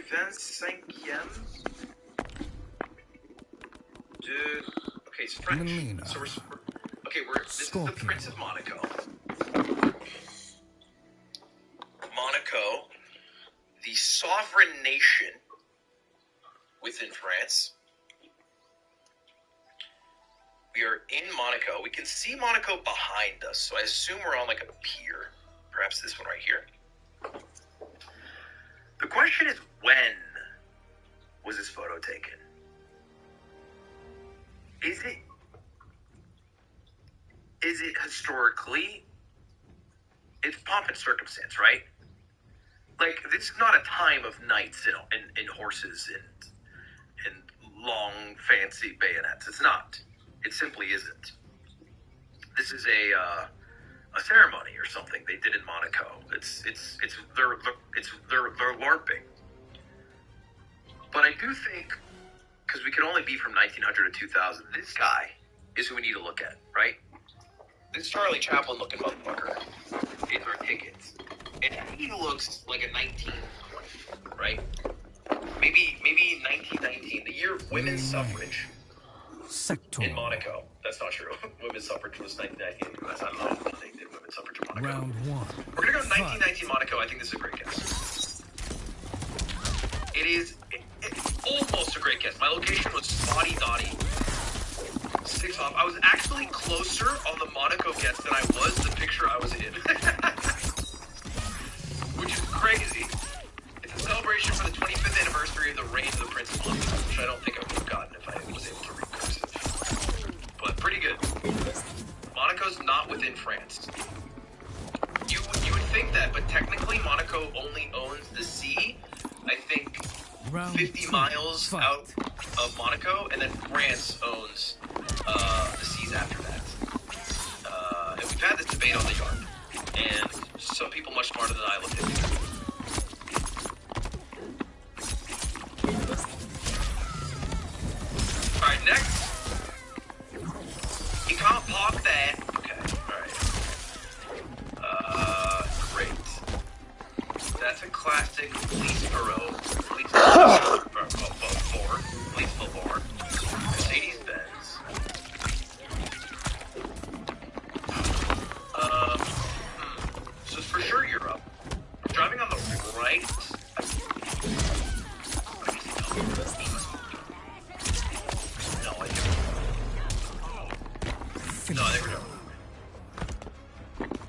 25e de... Okay, it's French. Melina. So this is the Prince of Monaco. Monaco, the sovereign nation within France. We are in Monaco. We can see Monaco behind us, so I assume we're on like a pier. Perhaps this one right here. The question is, when was this photo taken? Is it historically? It's pomp and circumstance, right? Like, this is not a time of knights and horses and long, fancy bayonets. It's not. It simply isn't. This is a ceremony or something they did in Monaco. They're LARPing. But I do think, because we can only be from 1900 to 2000, this guy is who we need to look at, right? This Charlie Chaplin looking motherfucker is our tickets. And he looks like a 1920, right? Maybe 1919, the year of women's suffrage in Monaco. That's not true. Women's suffrage was 1919 in the US. I don't know if they did women's suffrage in Monaco. Round one. We're going to go 1919 Monaco. I think this is a great guess. It's almost a great guess. My location was spotty dotty. 6 off. I was actually closer on the Monaco guess than I was the picture I was in. Which is crazy. It's a celebration for the 25th anniversary of the reign of the Prince of Monaco, which I don't think I would have gotten if I was able to read cursive. But pretty good. Monaco's not within France. You would think that, but technically Monaco only owns the sea, I think, 50 miles out of Monaco, and then France owns the seas after that. And we've had this debate on the yard, and some people much smarter than I looked into it. Alright, next. You can't park there. Okay, alright. Great. That's a classic Leesboro. Leesboro. Mercedes-Benz. So it's for sure Europe. I'm driving on the right. No, I think we're done.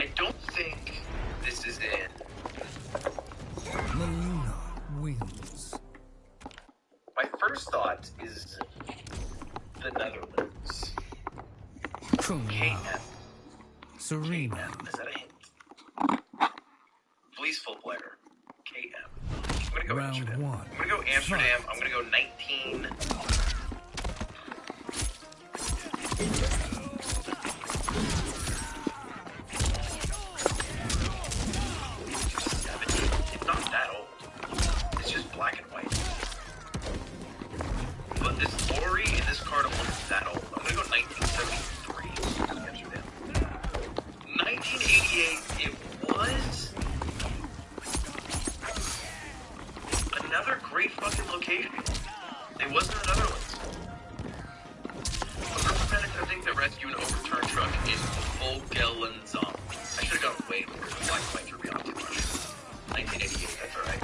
I don't think this is in. Melina wins. My first thought is the Netherlands. KM. Serena. KM. Is that a hint? Blissful player. KM. I'm gonna go Round Amsterdam. one. I'm gonna go Amsterdam. I'm gonna go 19. It's not that old. It's just black and white. But this lorry in this card don't look that old. I'm gonna go 1973. Amsterdam. 1988. It was another great fucking location. It wasn't the Netherlands. The representative, I think, that rescued an overturned truck in Vogelenzam. I should have gone way more. The black and white threw me off too much. 1988, that's alright.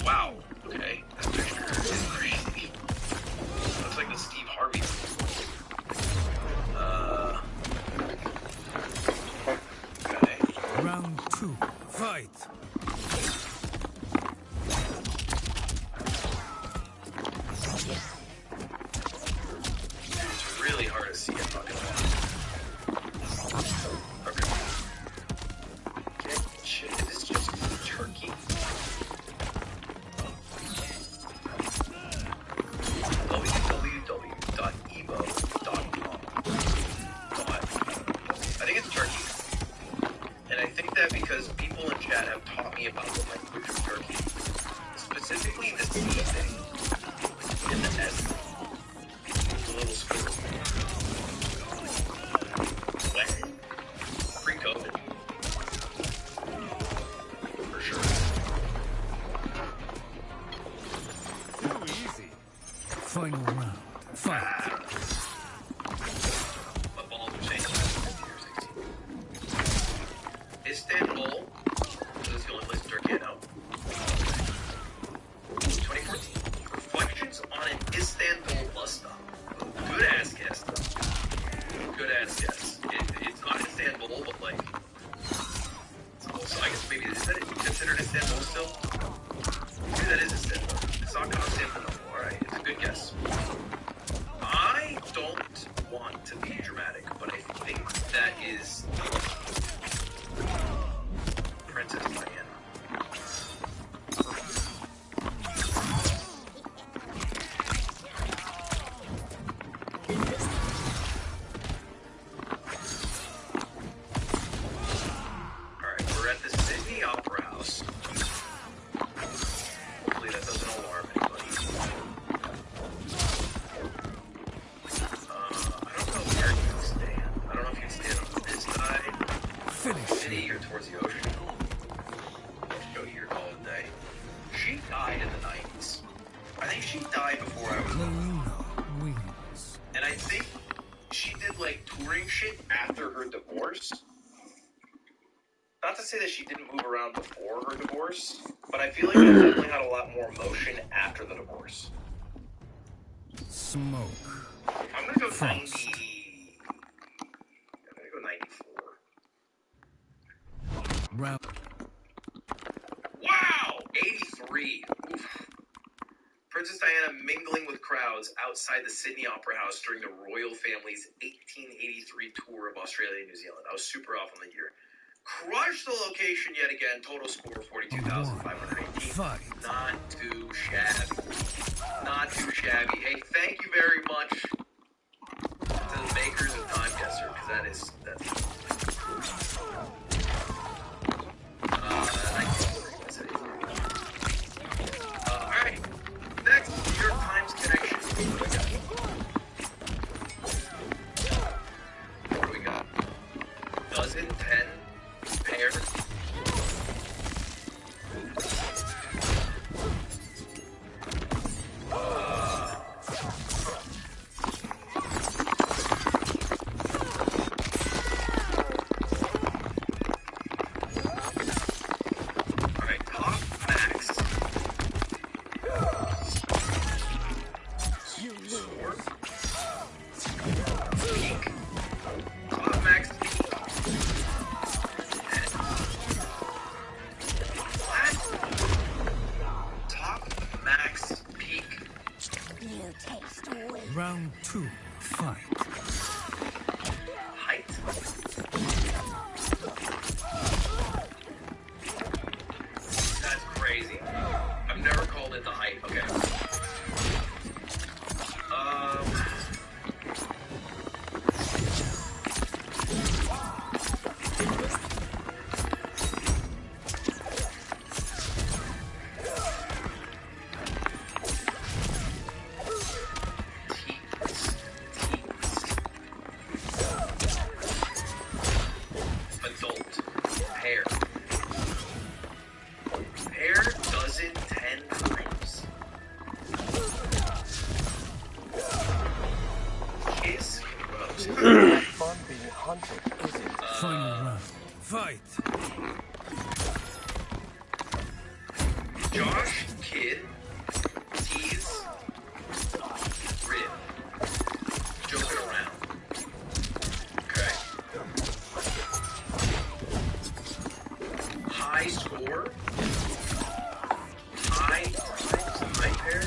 Wow. Okay. This picture is crazy. Looks like the Steve Harvey. Okay. Round two. Fight. It's really hard to see. I'm not gonna lie. Okay. Shit, is this just Turkey? www.evo.com. I think it's Turkey. And I think that because people in chat have taught me about the language of Turkey. Specifically the C thing. And the S thing. The little squirrel. When? Pre-COVID. For sure. Final round. Fight. What balls are saying about 16? Istanbul. This is the only place to start getting out. 2014. Reflections on an Istanbul bus stop. Good ass guess. Good ass guess. It's not Istanbul, but like. So I guess maybe is that considered Istanbul still? Maybe that is Istanbul. It's not called Istanbul. Alright, it's a good guess. I don't want to be dramatic, but I think that is Princess Diana. Say that she didn't move around before her divorce, but I feel like she definitely had a lot more motion after the divorce. Smoke. I'm gonna go 90. I'm gonna go 94. Round. Wow! 83. Oof. Princess Diana mingling with crowds outside the Sydney Opera House during the royal family's 1883 tour of Australia and New Zealand. I was super off on the year. Crushed the location yet again. Total score 42,518. Not too shabby. Not too shabby. Hey, thank you very much to the makers of Time Guesser, because that's alright. Next, New York Times connection. What do we got? Dozen, 10. Pair. Alright, top max. Score. Peak. Top max. Round 2. Fight. Height. That's crazy. I've never called it the height. Okay. Final round. Fight. Josh, Kid, Tease, Rib. Joking around. Okay. High score. High pair.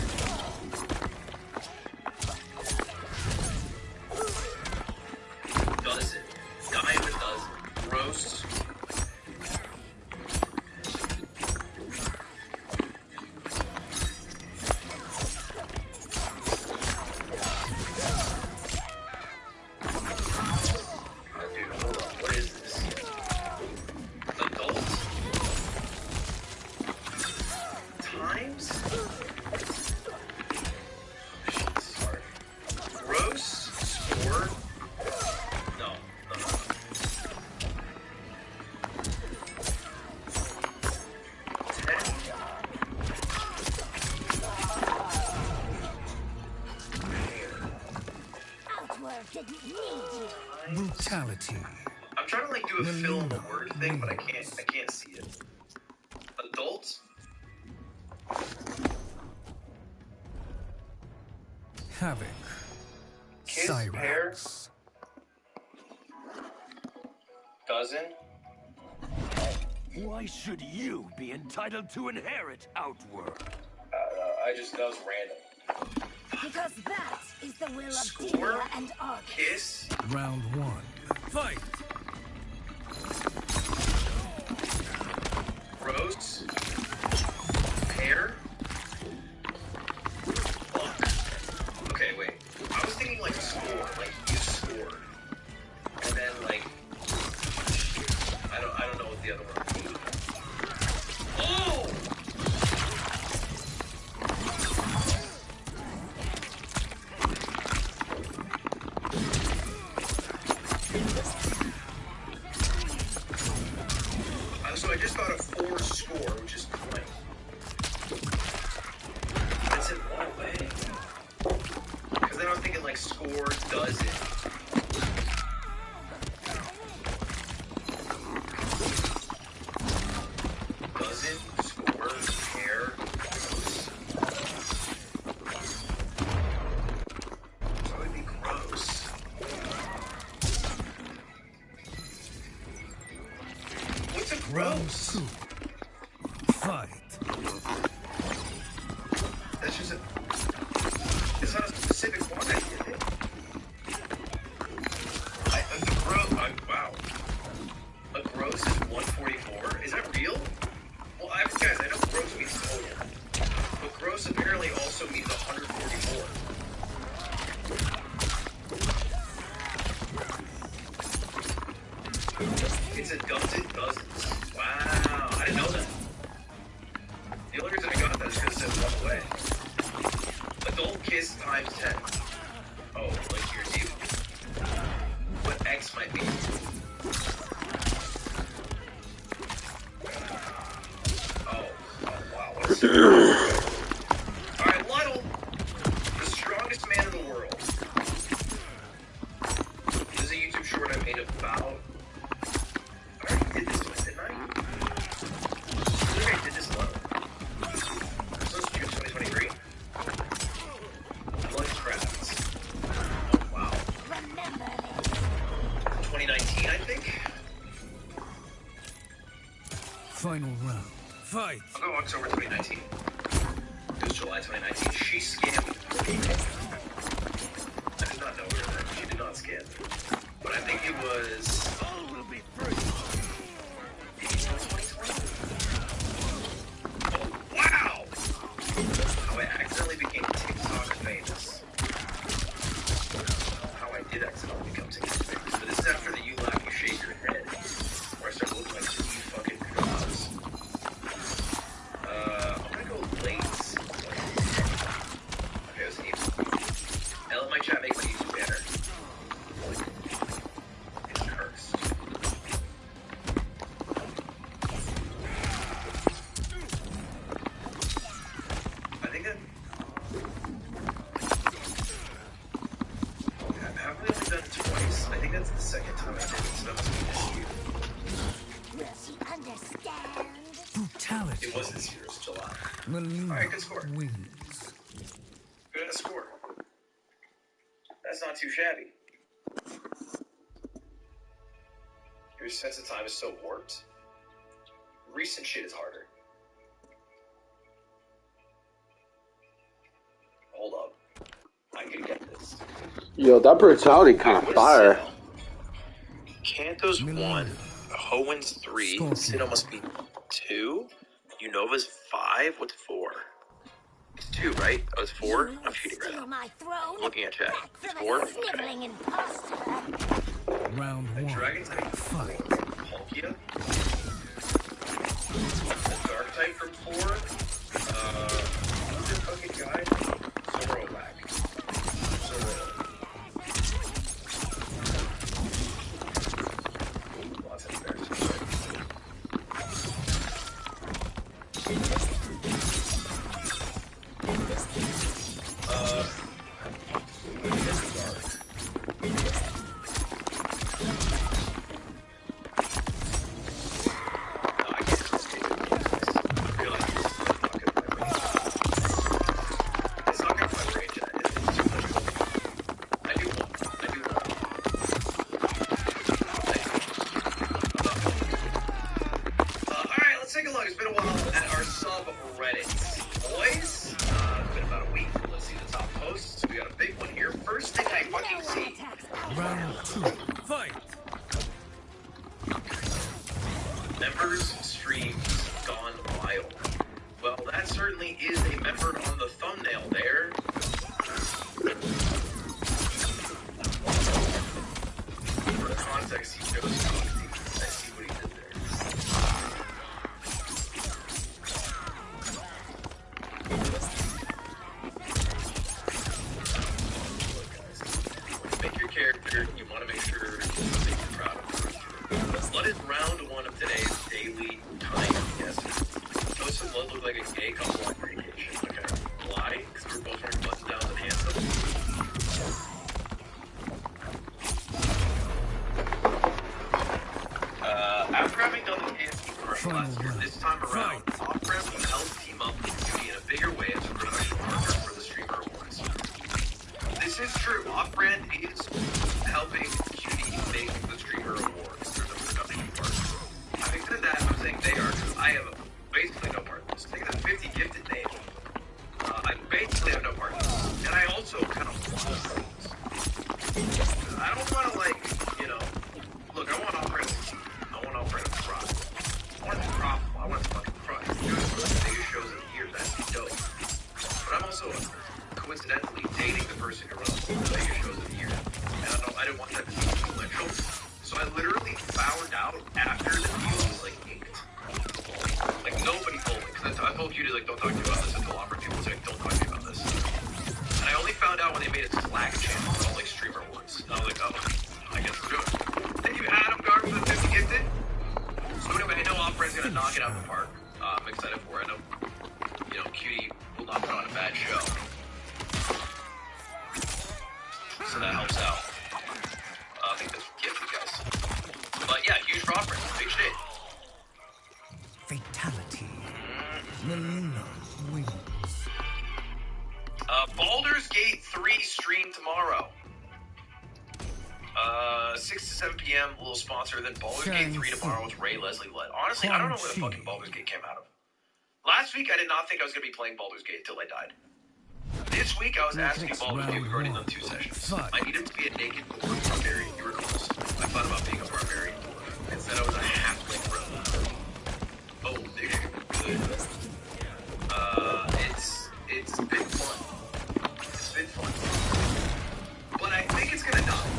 Dozen. Diamond dozen. Gross. Brutality. I'm trying to like do a fill in the word thing, but I can't see it. Adults? Havoc. Kiss, pair, Cyrax. dozen. Why should you be entitled to inherit Outward? That was random. Because that is the will of Score? Tia and Argus. Kiss. Round 1. Fight. Rose. Pear. Fuck. Okay, wait. I was thinking like score, like you scored. And then like I don't know what the other one was. Oh! So I just thought of 4 score, which is 20. That's in one way. Because then I was thinking like score, dozen. Dozen, score, pair, gross. That would be gross. What's a gross? 2. Fight. That's just a... It's not a specific one, I get it. Wow. A gross is 144? Is that real? Well, guys, I know gross means total. But gross apparently also means 144. It's a dozen dozens. Wow, I didn't know that. The only reason I got that is because it said one way. Adult kiss times 10. Oh, like here's you. What X might be. Oh wow. What's Alright, Luddle. The strongest man in the world. This is a YouTube short I made about... I already did this one, didn't I? I think I did this one. This was June 2023. Bloodcrafts. Oh, wow. 2019, I think? Final round. Fight. I'll go October 2019. It was July 2019. She scammed me. I did not know her then. She did not scam me. But I think it was... All will be free. Oh, wow! How I accidentally became TikTok famous. How I did accidentally become TikTok famous. But this is after the you laugh, you shake your head. Where I started looking like some fucking crabs. I'm gonna go late. Okay, it was 8. Now let my chat make my YouTube banner. It's cursed. I think that... Have we only done it twice? I think that's the second time I did it, so that must be this year. Will she understand? Brutality. It was this year, it was July. Melina Alright, good score. wins. Good at a score. That's not too shabby. Your sense of time is so warped. Recent shit is harder. Hold up. I can get this. Yo, that brutality kind of What is fire. Sinnoh? Kanto's 1. Hoen's 3. Sinnoh must be 2. Unova's 5. What's 4? It's 2, right? Oh, it's 4? You I'm cheating right steal now. my throne. I'm looking at chat. Back It's from 4? a Okay. sniveling imposter. Round The 1. dragon type Fight. 4. Palkia. The dark type from 4. Who's this fucking guy? Zoroark. Lots of embarrassing. Dark. along. It's been a while at our subreddits, boys. It's been about a week. Let's see the top posts. We got a big one here. First thing I fucking see. Round 2. Fight. Members streams gone wild. Well, that certainly is a member on the thumbnail there. For context, he chose to see what he did there. Make your character, you want to make sure that you're proud of it. What is round 1 of today's daily time guessing? Toast and Blood look like a gay couple on vacation. Okay. Why? Because we're both wearing button downs and handsome. After having done the KFC commercial last year, this time around, off-brand will help team up with Cutie in a bigger way as a production partner for the Streamer Awards. This is true. Off-brand is helping Cutie make the Streamer Awards through the production partner. Having said that, I'm saying they are, because I have basically no part in this. Take the 50 gifted name. I basically have no part in this. And I also kind of love things. I don't want to, like, you know, look, I want off-brand to succeed. I want off-brand to thrive. I want it to profitable. I want it to fucking thrive. Doing one of the biggest shows of the year, that's dope. But I'm also coincidentally dating the person who runs one of the biggest shows of the year. And I didn't want that to be influential. So I literally found out after the deal was like inked. Like nobody told me, because I told you to like don't talk to me about this until offered people say don't talk to me about this. And I only found out when they made a Slack channel called like Streamer Awards. And I was like, oh, I guess we're doing it. Thank you, Adam Guard, for the 50 gifted. So anyway, I know Opera's gonna knock it out of the park. I'm excited for it. I know, you know, Cutie will not put on a bad show. So that helps out. I think that's gifted, guys. But yeah, huge for Opera. Big shit. Fatality. The Luna wins. Baldur's Gate 3 stream tomorrow. 6 to 7 p.m. A little sponsor. Then Baldur's Gate 3 tomorrow with Ray Leslie led. Honestly, I don't know where the fucking Baldur's Gate came out of. Last week, I did not think I was going to be playing Baldur's Gate until I died. This week, I was asking Baldur's Gate. We've already done 2 sessions. I needed to be a naked dwarf barbarian. You were close. I thought about being a barbarian dwarf. Instead, I was a halfling rogue. Oh, they're good. It's been fun. It's been fun. But I think it's gonna die.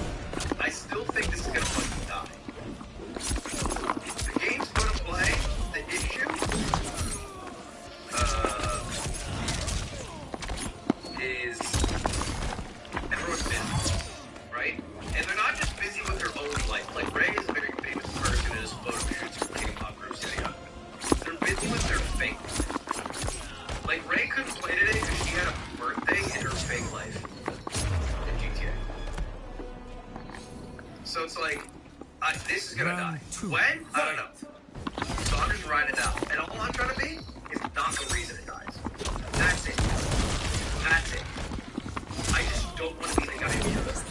I still think this is gonna fucking die. The game's gonna play. The issue is everyone's busy, right? And they're not just busy with their own life. Like Ray is a very famous person in his photo shoots for K-pop groups, yada yada. They're busy with their fake life. Like Ray couldn't play today because she had a birthday in her fake life in GTA. So it's like, this is gonna die. When? I don't know. So I'm just writing it down. And all I'm trying to be is not the reason it dies. That's it. That's it. I just don't want to be the guy who does it.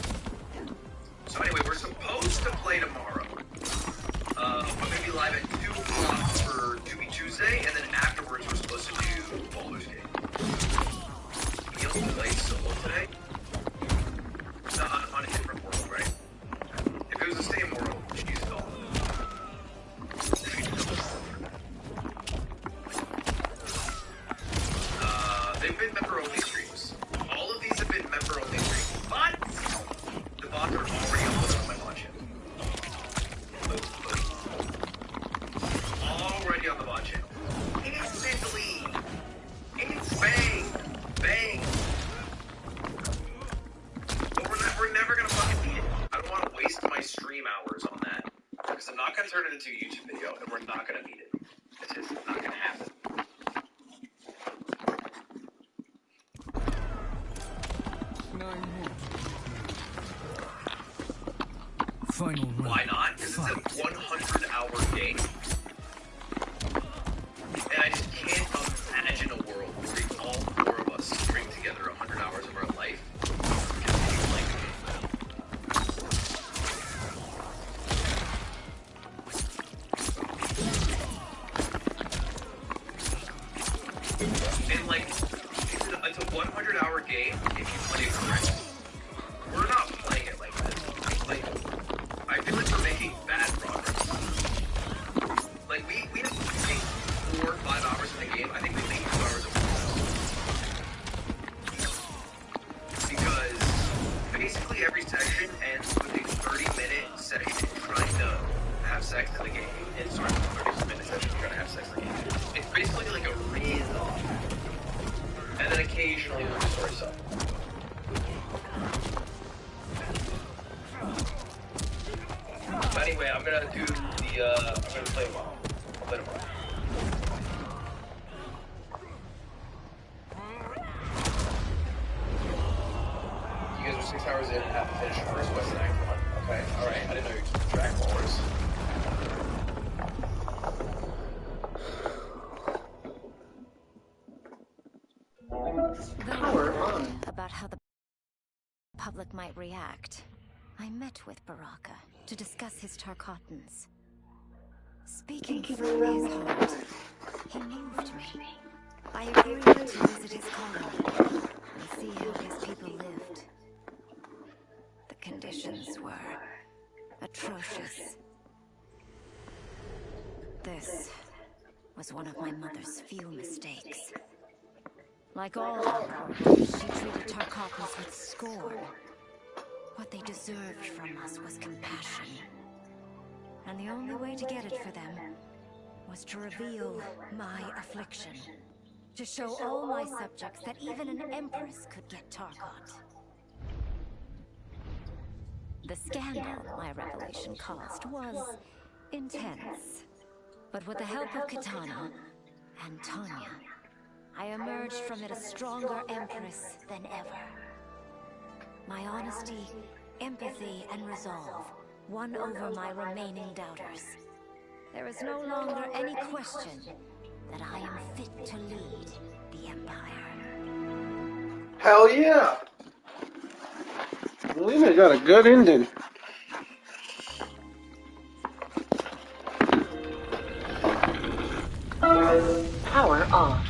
So anyway, we're supposed to play tomorrow. We're going to be live at 2 o'clock for Doobie Tuesday, and then afterwards we're supposed to do Baldur's Gate. Neil played solo today. On a different world, right? If it was the same world, she's gone. They've been member-only streams. All of these have been member-only streams, but the bots are already uploaded on my bot channel. Already on the bot channel. Instantly! It's bang! Bang! But we're never gonna fucking beat it. I don't want to waste my stream hours on that. Because I'm not gonna turn it into a YouTube video, and we're not gonna beat it. It's just not gonna happen. Final round. Why not? Because it's a 100-hour game. And I just can't imagine a world where all 4 of us string together 100 hours of our life. And like, it's a 100-hour game if you play it correctly. We're not playing it like this. Like, I feel like we're making bad progress. Like, we have to take 4 or 5 hours in the game. I think we take 2 hours of because basically every section ends with a 30-minute session trying to have sex in the game. And sorry, 30-minute session trying to have sex in the game. It's basically like a read-off. And then occasionally there's a story sub. But anyway, I'm gonna do the, I'm gonna play tomorrow. I'll play tomorrow. You guys are 6 hours in, have to finish first West Act 1. Okay, alright, I didn't know you keep track ballers. Power on. About how the public might react, I met with Baraka to discuss his Tarkatans. Speaking from his heart, he moved me. I agreed to visit his colony and see how his people lived. The conditions were atrocious. This was one of my mother's few mistakes. Like all emperors, she treated Tarkatans with scorn. What they deserved from us was compassion. And the only way to get it for them was to reveal my affliction. To show all my subjects that even an empress could get Tarkat. The scandal my revelation caused was intense. But with the help of Kitana and Tanya, I emerged from it a stronger empress than ever. My honesty, empathy, and resolve won over my remaining doubters. There is no longer any question that I am fit to lead the Empire. Hell yeah! Lena got a good ending. Power off.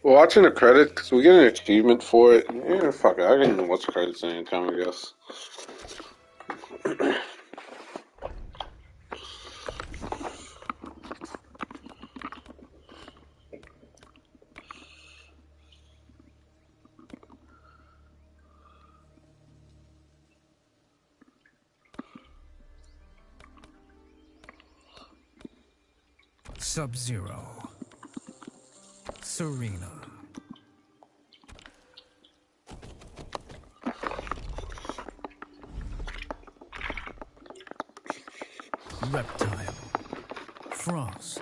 Watching the credits, because we get an achievement for it. Yeah, fuck it. I can watch credits anytime, I guess. Sub-Zero. Serena. Reptile. Frost.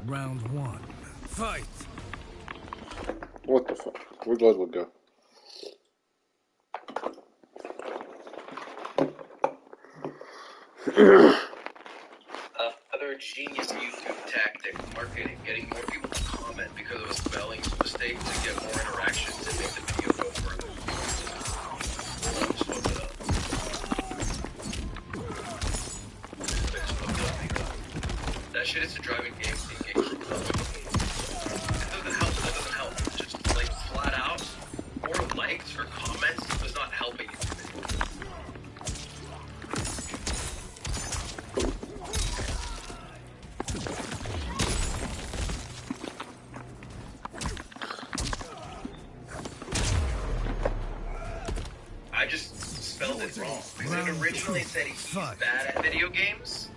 Round 1. Fight! What the fuck? Where'd Ludwig go? Another genius YouTube tactic, marketing, getting more people to comment because of a spelling mistake to get more interactions and make the video go further. Just look it up. That shit is a driving game. It doesn't help. That doesn't help. Just like flat out, more likes or comments was not helping you. I just spelled it wrong. Because it originally said he's bad at video games.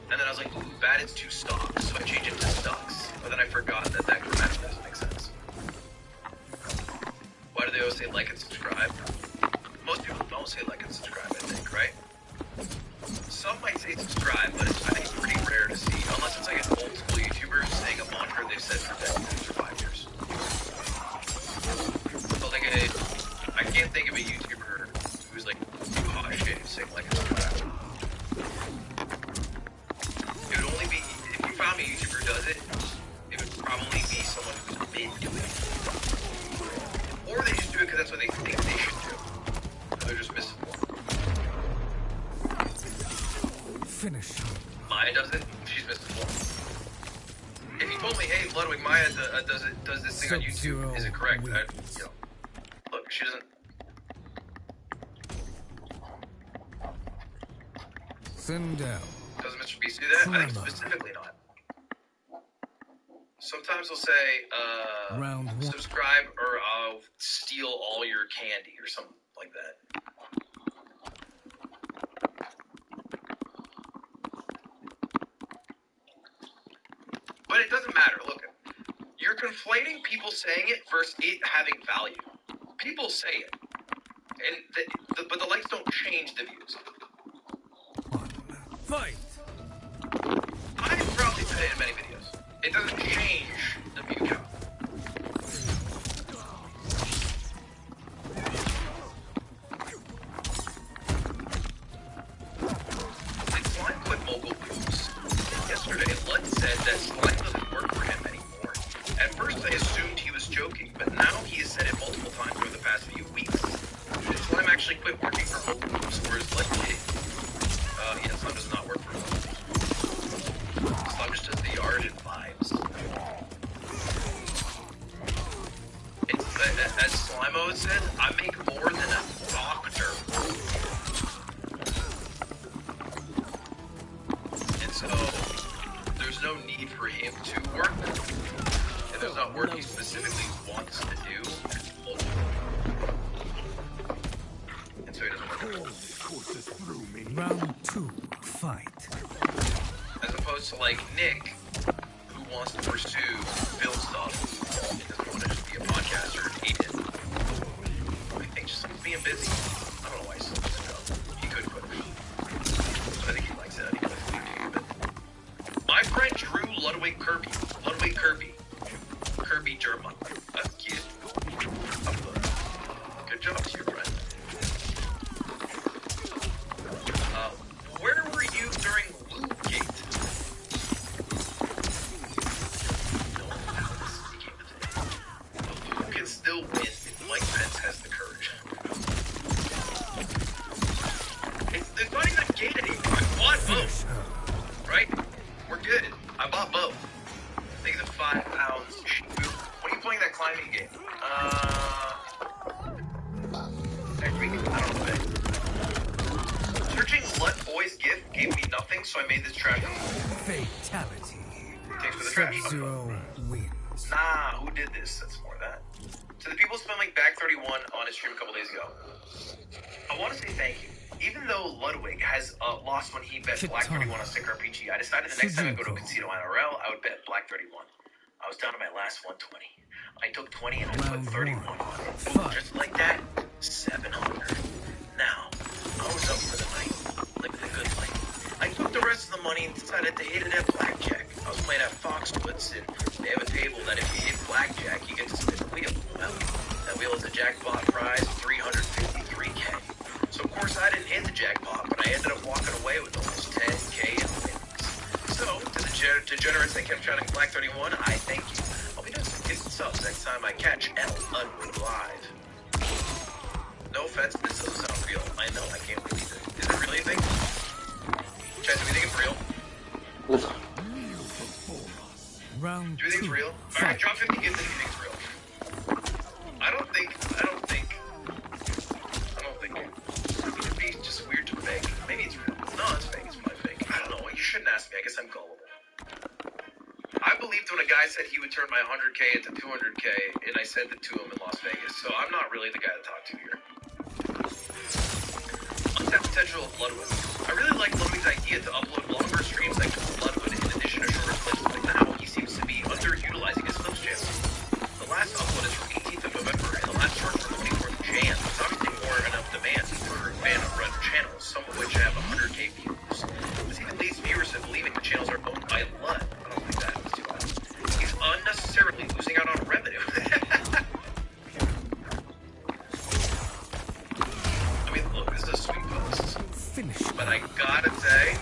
And then I was like, ooh, bad is too stocks. So I changed it to stocks. But then I forgot that grammatically doesn't make sense. Why do they always say like and subscribe? Most people don't say like and subscribe, I think, right? Some might say subscribe, but I think it's pretty rare to see. Unless it's like an old school YouTuber saying a mantra they've said for decades or 5 years. So like I can't think of a YouTuber who's like, oh shit, he's saying like and subscribe. It would only be, if you found me a YouTuber who does it, it would probably be someone who's been doing it. Or they just do it because that's what they think they should do. They're just misinformed. Finish. Maya does it. She's misinformed. If you told me, hey, Ludwig, Maya does this thing on YouTube, is it correct? Look, she doesn't. Thin down. Does Mr. Beast do that? I think specifically not. Sometimes they'll say, Round one. subscribe or I'll steal all your candy or something like that. But it doesn't matter. Look, you're conflating people saying it versus it having value. People say it, and but the likes don't change the views. Fight. I've probably said it in many videos. It doesn't change the view count. Did Slime quit mogul moves? Yesterday, Lud said that Slime doesn't work for him anymore. At first, I assumed he was joking, but now he has said it multiple times over the past few weeks. Did Slime actually quit working for mogul moves, or is Lud kidding? Yeah, Slime does not work for mogul moves. Slime just does the art and vibes. As Slimo said, I make more than a doctor. And so, there's no need for him to work. If there's not work he specifically wants to do, and so he doesn't work. Round two. Fight. As opposed to like Nick, who wants to pursue film stuff and doesn't want to just be a podcaster and eat it. I think just being busy. I don't know why he's still doing it. He could quit. I think he likes it. I think he likes it too, but my friend Drew Ludwig Kirby. Kirby German. That's cute. Good job to your friend. Where were you during Loopgate? No one knows how this came to today. Who can still win if Mike Pence has the courage? There's not even a gate anymore. I bought both. Right? We're good. I bought both. I think it's 5 pounds. When are you playing that climbing game? Next week? I don't know. Searching Let Boys gift gave me nothing, so I made this trash. Fatality. Thanks for the trash. Sub-Zero wins. Nah, who did this? That's more of that. To the people filming Back 31 on his stream a couple days ago, I want to say thank you. Even though Ludwig has lost when he bet Black 31 on Stick RPG, I decided the next time I go to a casino IRL, I would bet Black 31. I was down to my last 120. I took 20 and I put 31 on it. Boom, just like that, 700. Now, I was up for the night, living a good life. I took the rest of the money and decided to hit it at blackjack. I was playing at Foxwoods, and they have a table that if you hit blackjack, you get to spin a wheel. Well, that wheel is a jackpot prize, 353K. So of course I didn't hit the jackpot, but I ended up walking away with almost 10K in wins. So, to the degenerates that kept shouting Black 31, I thank you. I'll be doing some gifts and subs next time I catch L Ludwig live. No offense, this doesn't sound real. I know, I can't believe it. Is it really a thing? Chat, do we think it's real? Round Do you think it's real? Alright, drop 50 gifts if you think it's real. I don't think it could be just weird to fake. Maybe it's real. No, it's fake. It's probably fake. I don't know. You shouldn't ask me. I guess I'm gullible. I believed when a guy said he would turn my 100K into 200K, and I sent it to him in Las Vegas. So I'm not really the guy to talk to here. potential of Bloodwood. I really like Bloodwood's idea to upload longer streams like Bloodwood in addition to shorter clips, but now he seems to be underutilizing his clips channel. The last upload is from 18th of November, and the last short from 24th of Jan. There's obviously more enough demand for fan-run channels, some of which have 100K views. This even leads viewers to believing the channels are owned by Lud. I don't think that was too loud. He's unnecessarily losing out on revenue. I mean, look, this is a sweet post. But I gotta say,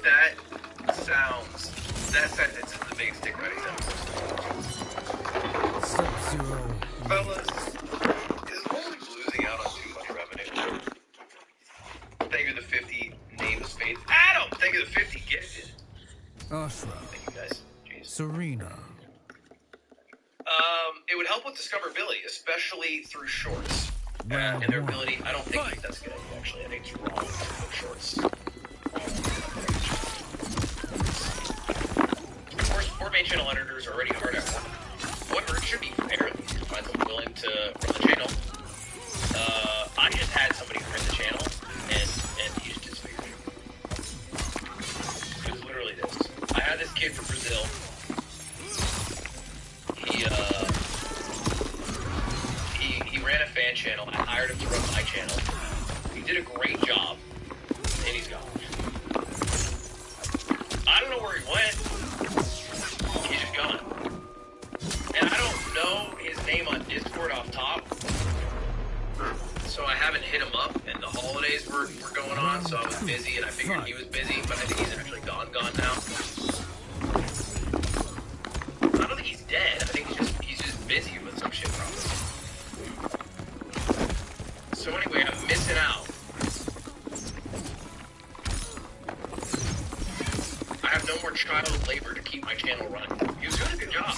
that sentence is the biggest dick riding sentence. Sub-Zero. Fellas, is only losing out on too much revenue. Thank you the 50 names Faith. Adam! Thank you the 50 gifted. Ashra. Thank you guys. Jeez. Serena. It would help with discoverability, especially through shorts. Round And their one. ability, I don't think that's good, actually. I think it's wrong with shorts. Of course, 4 main channel editors are already hard at work. However, it should be fair if you find someone willing to run the channel. I just had somebody run the channel, and he just disappeared. It was literally this. I had this kid from Brazil. He ran a fan channel. I hired him to run my channel. He did a great job, and he's gone. I don't know where he went. He's just gone. And I don't know his name on Discord off top, so I haven't hit him up, and the holidays were going on, so I was busy, and I figured he was busy, but I think he's actually gone now. I don't think he's dead. I think he's just busy with some shit probably. So anyway, I'm missing out. I have no more child labor to keep my channel running. He was doing a good job.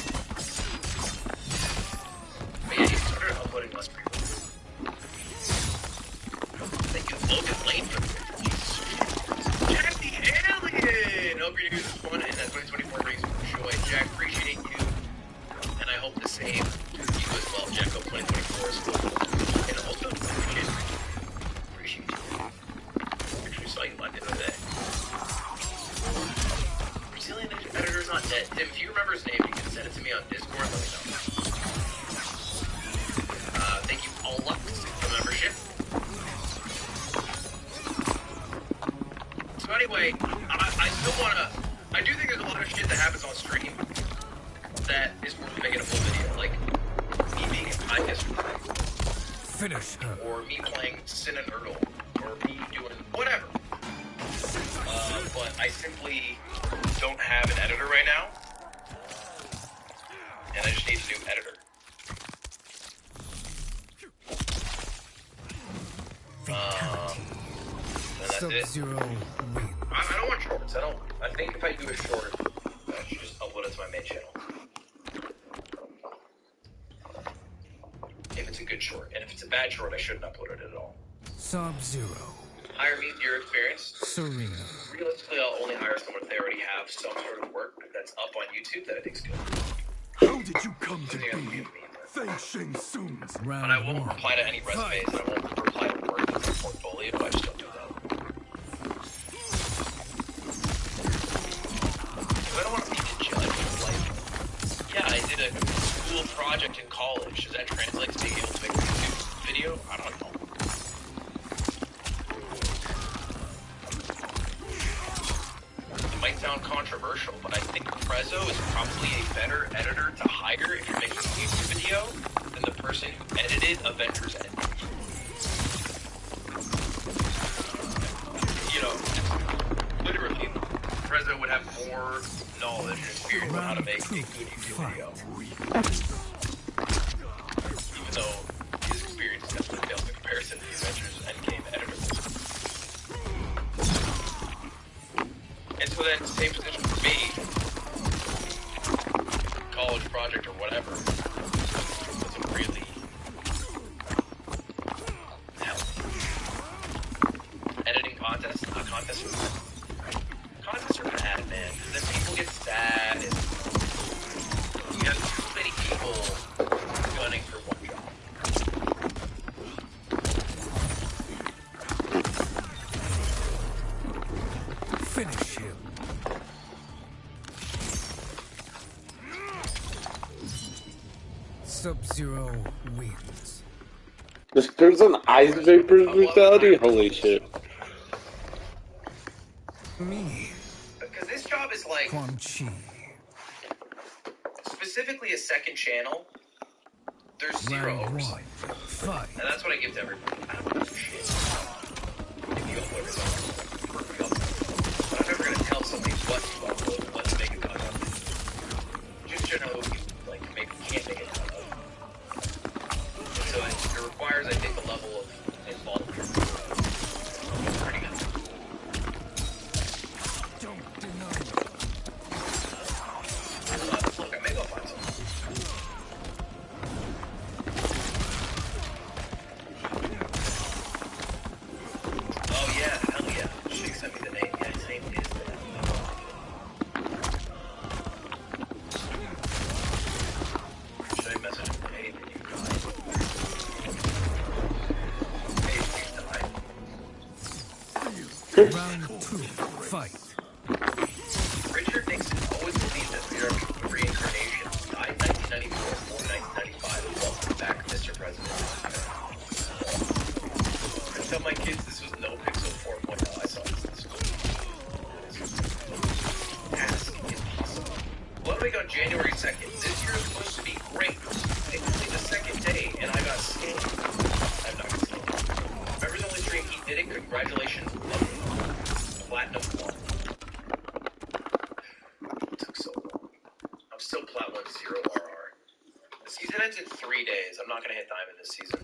But yeah, he started uploading less frequently. Thank you, Logan Lane, for the Jack the Alien! Hope your news is fun and that 2024 brings you joy. Jack, appreciate you. And I hope the same you as well, Jack. Hope 2024 is fun. And also, appreciate you. Actually saw you live the other day. Brazilian editor's not dead. Tim, if you remember his name, you can send it to me on Discord. Let me know. Thank you, All Lux, for membership. So anyway, I still wanna. I do think there's a lot of shit that happens on stream that is worth making a full video, like me being in Kindness, Finish her. or me playing Sin and Nurdle, or me doing whatever. But I simply don't have an editor right now, and I just need a new editor. And that's it. Sub-Zero wins. I don't want shorts. I think if I do a short, I should just upload it to my main channel. If it's a good short. And if it's a bad short, I shouldn't upload it at all. Sub-Zero. Hire me with your experience. Serena. Realistically, I'll only hire someone if they already have some sort of work that's up on YouTube that I think's good. How did you come to Something I can be? give me. Feng Sheng Soon's. But I Round won't one. reply to any resumes, and I won't reply to work that's in portfolio. I just don't do that. I don't want to be the judge of, like, yeah, I did a cool project in college. Does that translate to being able to make a YouTube video? I don't know. It might sound controversial, but I think Prezzo is probably a better editor to hire if you're making a YouTube video than the person who edited Avengers Endgame. You know, literally, Prezzo would have more knowledge and experience on how to make a good YouTube video. Even though his experience definitely fails in comparison to the Avengers Endgame editor. And so then, same position for me, college project or whatever, wasn't really healthy. Editing contests are bad, man, because then people get sad, and you have too many people Sub-Zero wins. There's an ice vapor brutality? Holy shit. Me, Because this job is like Quan Chi. specifically a second channel. There's zero Round oversight. one. Fight. And that's what I give to everybody. I don't give a shit. If you upload it, but I'm never gonna tell somebody what to upload, what to make a cut of. Just generally what you like can't make a cut of. And so it requires, I think, a level of involvement. Pretty good. Don't deny me. Look, I may go find something. Oh yeah, hell yeah. She sent me the name. Yeah, his name is that. Should I message him? Hey, did you die? Hey, did you die? Round two. Fight. Richard Nixon always believed that we are a reincarnation. Died 1994, born 1995. Welcome back, Mr. President. I tell my kids this was no Pixel 4.0. I saw this in school. That's impossible. One week on January 2nd. This year is supposed to be great. It's only the second day, and I got scammed. I'm not gonna say it. Members only stream, he did it. Congratulations. Love you. Platinum 1. It took so long. I'm still Plat 1 0 RR. The season ends in 3 days. I'm not gonna hit Diamond this season.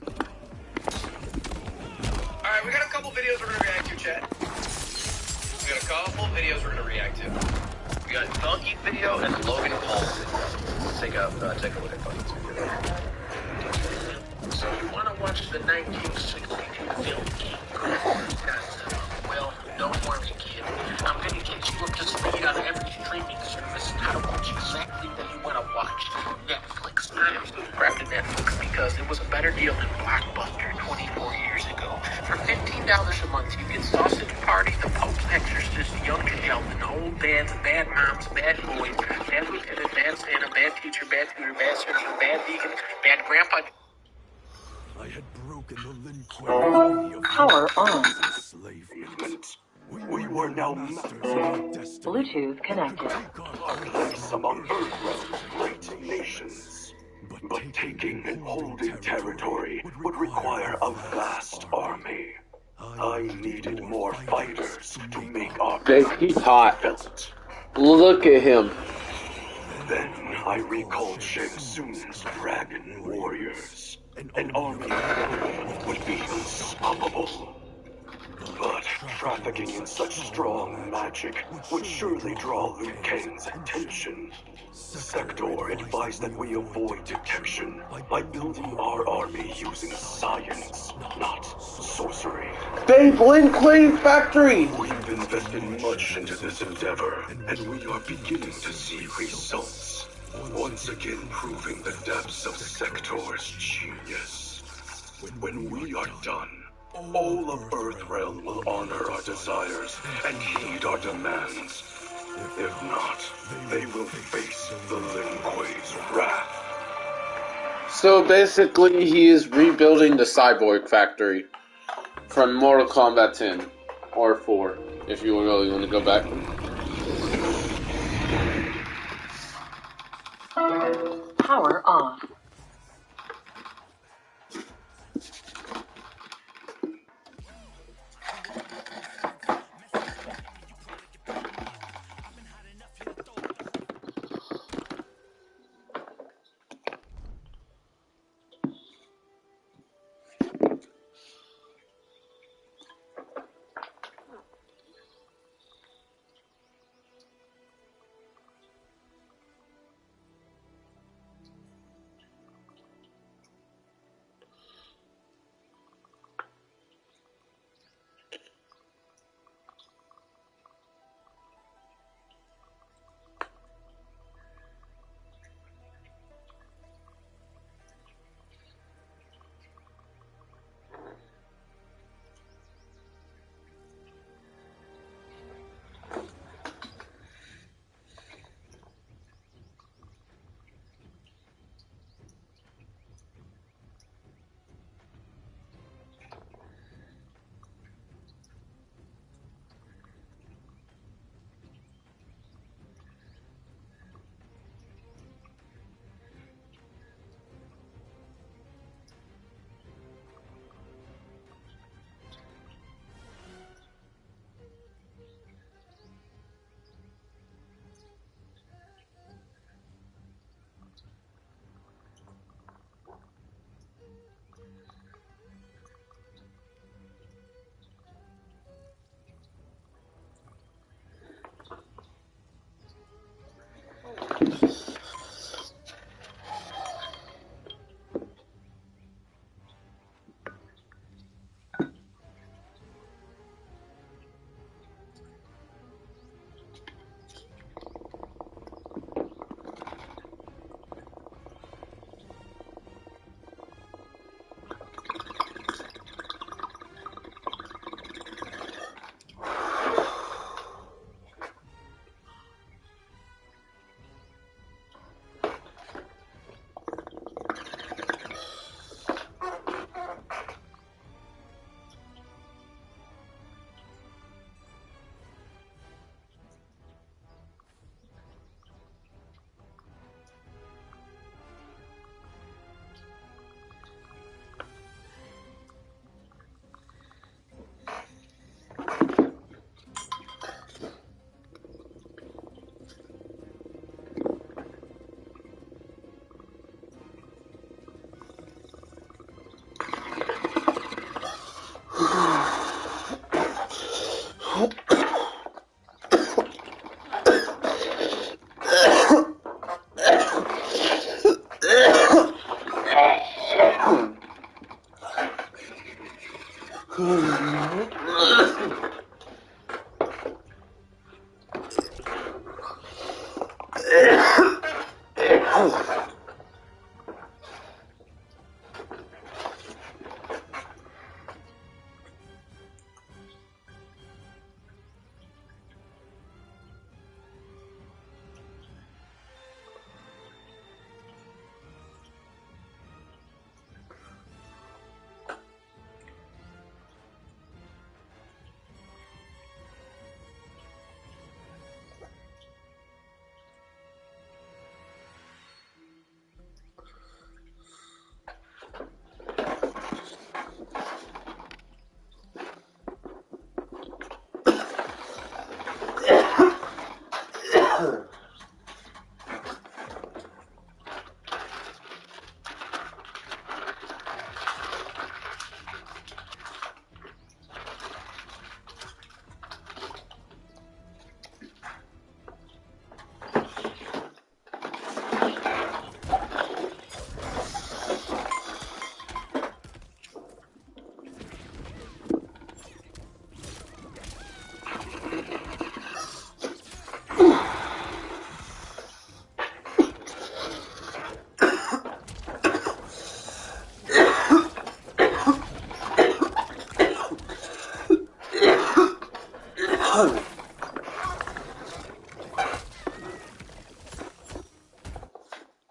Alright, we got a couple videos we're gonna react to, chat. We got a couple videos we're gonna react to. We got Donkey video and Logan Paul video. Let's take a look at Donkey's video. So you want to watch the 1962 film King Kong? Well, don't worry, kid. I'm going to get you up to speed on every streaming service and how to watch exactly what you want to watch. Netflix. I grabbed a Netflix because it was a better deal than Blockbuster 24 years ago. For $15 a month, you get Sausage Party, The Pope's Exorcist, Young Sheldon, Old Dads, Bad Moms, Bad Boys, Bad Lieutenant, Bad Santa, Bad Teacher, Bad Tutor, Bad Surgeon, Bad Deacon, Bad Grandpa. I had broken the linquid Power on. enslavement. We were now masters of our destiny. Bluetooth connected. Our place among Earthrealm's great nations. But taking and holding territory would require a vast army. I needed more fighters to make our He's hot. felt. Look at him. Then I recalled Shang Tsung's dragon warriors. An army would be unstoppable. But trafficking in such strong magic would surely draw Liu Kang's attention. Sector advised that we avoid detection by building our army using science, not sorcery. They blink Queen Factory! We've invested much into this endeavor, and we are beginning to see results. Once again proving the depths of Sector's genius. When we are done, all of Earthrealm will honor our desires and heed our demands. If not, they will face the Lin Kuei's wrath. So basically, he is rebuilding the Cyborg Factory from Mortal Kombat 10 or 4, if you really want to go back. Power off.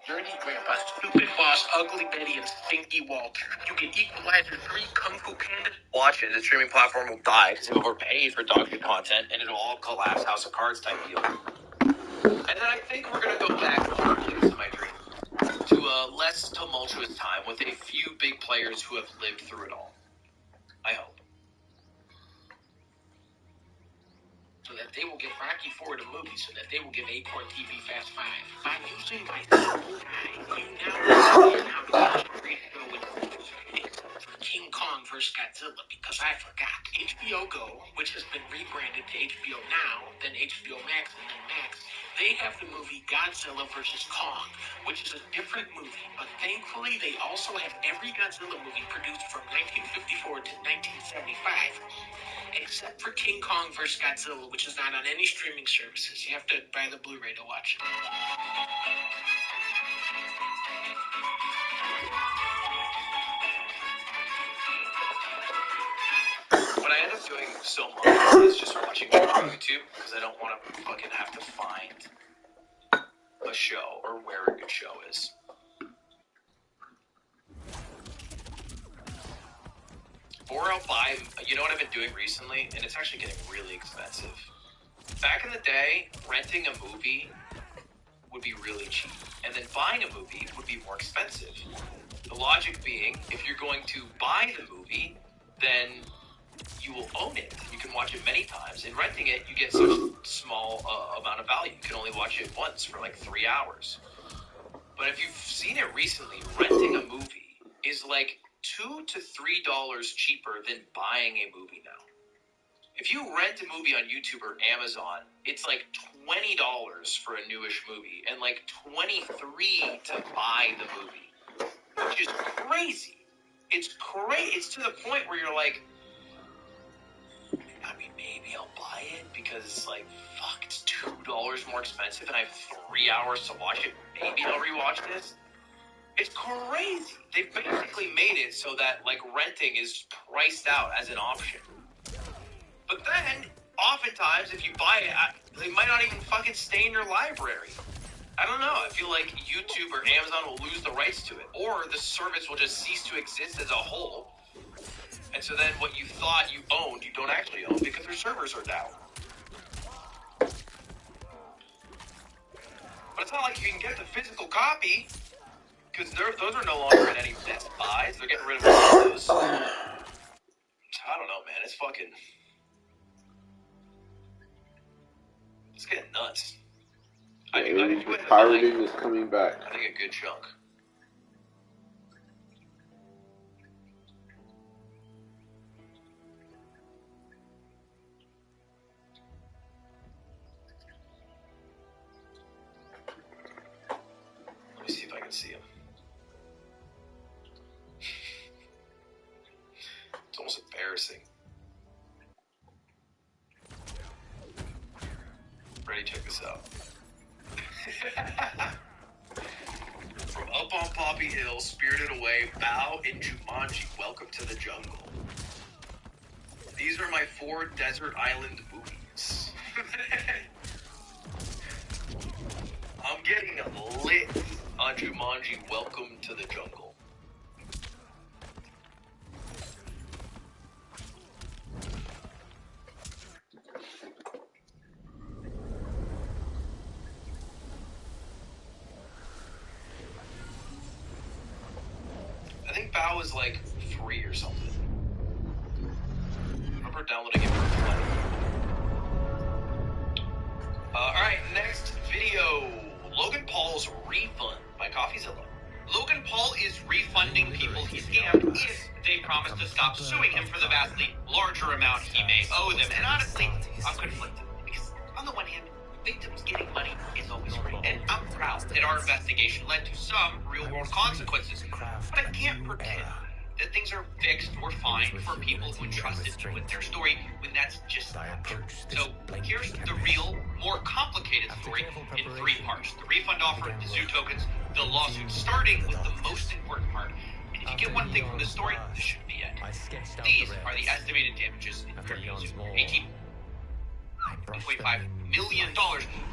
Dirty Grandpa, Stupid Boss, Ugly Betty, and Stinky Walter. You can equalize your 3 Kung Fu Panda. Watch it. The streaming platform will die because it overpaid for dog shit content, and it'll all collapse House of Cards type deal. And then I think we're gonna go back to my dream, to a less tumultuous time with a few big players who have lived through it all. I hope. So that they will give Rocky IV a movie, so that they will give Acorn TV Fast 5. By using my simple guide, you now understand how to watch a great show with except for King Kong vs. Godzilla, because I forgot. HBO Go, which has been rebranded to HBO Now, then HBO Max, and then Max, they have the movie Godzilla vs. Kong, which is a different movie, but thankfully they also have every Godzilla movie produced from 1954 to 1975. Except for King Kong vs. Godzilla, which is not on any streaming services. You have to buy the Blu-ray to watch it. What I end up doing so much is just watching shows on YouTube because I don't want to fucking have to find a show or where a good show is. Or I'll buy, you know what I've been doing recently? And it's actually getting really expensive. Back in the day, renting a movie would be really cheap. And then buying a movie would be more expensive. The logic being, if you're going to buy the movie, then you will own it. You can watch it many times. In renting it, you get such small amount of value. You can only watch it once for like 3 hours. But if you've seen it recently, renting a movie is like $2 to $3 cheaper than buying a movie now. If you rent a movie on YouTube or Amazon, it's like $20 for a newish movie and like $23 to buy the movie, which is crazy. It's crazy. It's to the point where you're like, I mean, maybe I'll buy it because it's like, fuck, it's $2 more expensive and I have 3 hours to watch it. Maybe I'll rewatch this. It's crazy. They've basically made it so that like renting is priced out as an option. But then, oftentimes, if you buy it, they might not even fucking stay in your library. I don't know. I feel like YouTube or Amazon will lose the rights to it. Or the service will just cease to exist as a whole. And so then what you thought you owned, you don't actually own because their servers are down. But it's not like you can get the physical copy. Because those are no longer in any Best Buys. They're getting rid of all those. I don't know, man. It's fucking... It's getting nuts. Pirating is coming back. I think a good chunk. Let me see if I can see him. It's almost embarrassing. Ready? Check this out. From up on Poppy Hill, Spirited Away, Bao, and Jumanji, Welcome to the Jungle. These are my 4 desert island movies. I'm getting lit on Jumanji, Welcome to the Jungle. I think Bao is like free or something. I remember downloading it for fun. Alright, next video. Logan Paul's refund by CoffeeZilla. Logan Paul is refunding people he scammed if they promise to stop suing him for the vastly larger amount he may owe them. And honestly, I'm conflicted. Because on the one hand, victims getting money is always great. And I'm proud that our investigation led to some real-world consequences. But I can't pretend that things are fixed or fine for people who entrusted me with their story when that's just not true. So here's the real, more complicated story in 3 parts. The refund offer, the zoo tokens, the lawsuit, starting with the most important part. And if you get one thing from this story, this shouldn't be it. These are the estimated damages in Zoo. $18.5 million,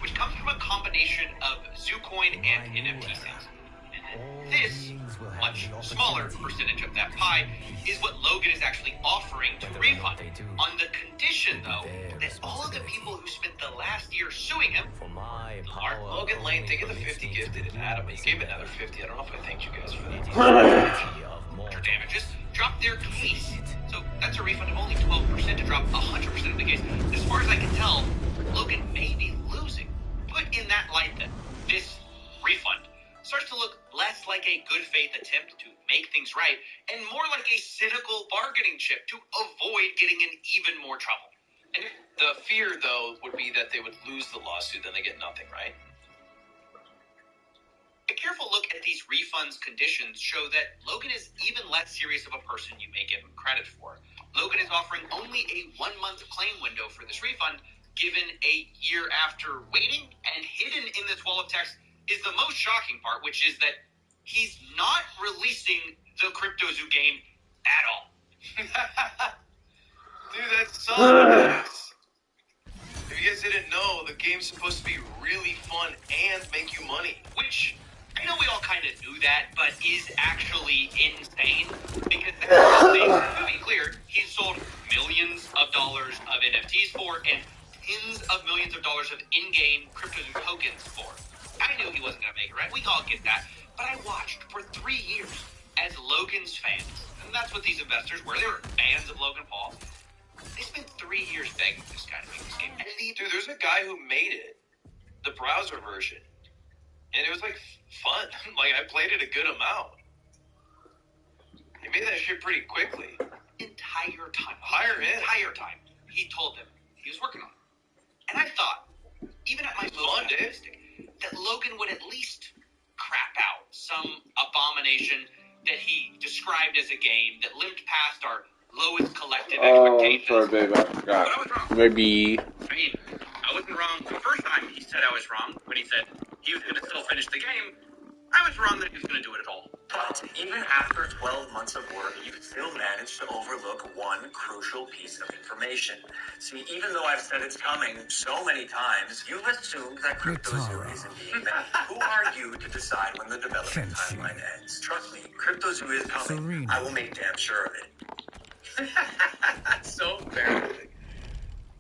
which comes from a combination of Zoocoin and NFT sales. And this much smaller percentage of that pie is what Logan is actually offering to refund. On the condition, though, that all of the people who spent the last year suing him, Logan Lane, think of the 50 gifted and Adam. You gave another 50. I don't know if I thanked you guys for that. Damages drop their case. So that's a refund of only 12% to drop 100% of the case. As far as I can tell, Logan may be losing. Put in that light, then, this refund starts to look less like a good faith attempt to make things right and more like a cynical bargaining chip to avoid getting in even more trouble. And the fear, though, would be that they would lose the lawsuit, then they get nothing, right? A careful look at these refunds conditions show that Logan is even less serious of a person you may give him credit for. Logan is offering only a 1-month claim window for this refund, given a year after waiting, and hidden in this wall of text is the most shocking part, which is that he's not releasing the Crypto Zoo game at all. Dude, that sucks. If you guys didn't know, the game's supposed to be really fun and make you money. Which, I know we all kind of knew that, but is actually insane. Because that's the thing, to be clear, he's sold millions of dollars of NFTs for and tens of millions of dollars of in-game Crypto Zoo tokens for. I knew he wasn't going to make it, right? We all get that. But I watched for 3 years as Logan's fans. And that's what these investors were. They were fans of Logan Paul. They spent 3 years begging this guy to make this game. And dude, there's a guy who made it. The browser version. And it was, like, fun. Like, I played it a good amount. He made that shit pretty quickly. Entire time. He told them, start. Lowest collective Oh, I'm expectations. sorry, babe. I forgot. But I was wrong. Maybe. I mean, I wasn't wrong the first time he said I was wrong, when he said he was going to still finish the game. I was wrong that he was going to do it at all. But even after 12 months of work, you still managed to overlook one crucial piece of information. See, even though I've said it's coming so many times, you've assumed that CryptoZoo isn't being met. Who are you to decide when the development timeline ends? Trust me, CryptoZoo is coming. Serena. I will make damn sure of it. So embarrassing.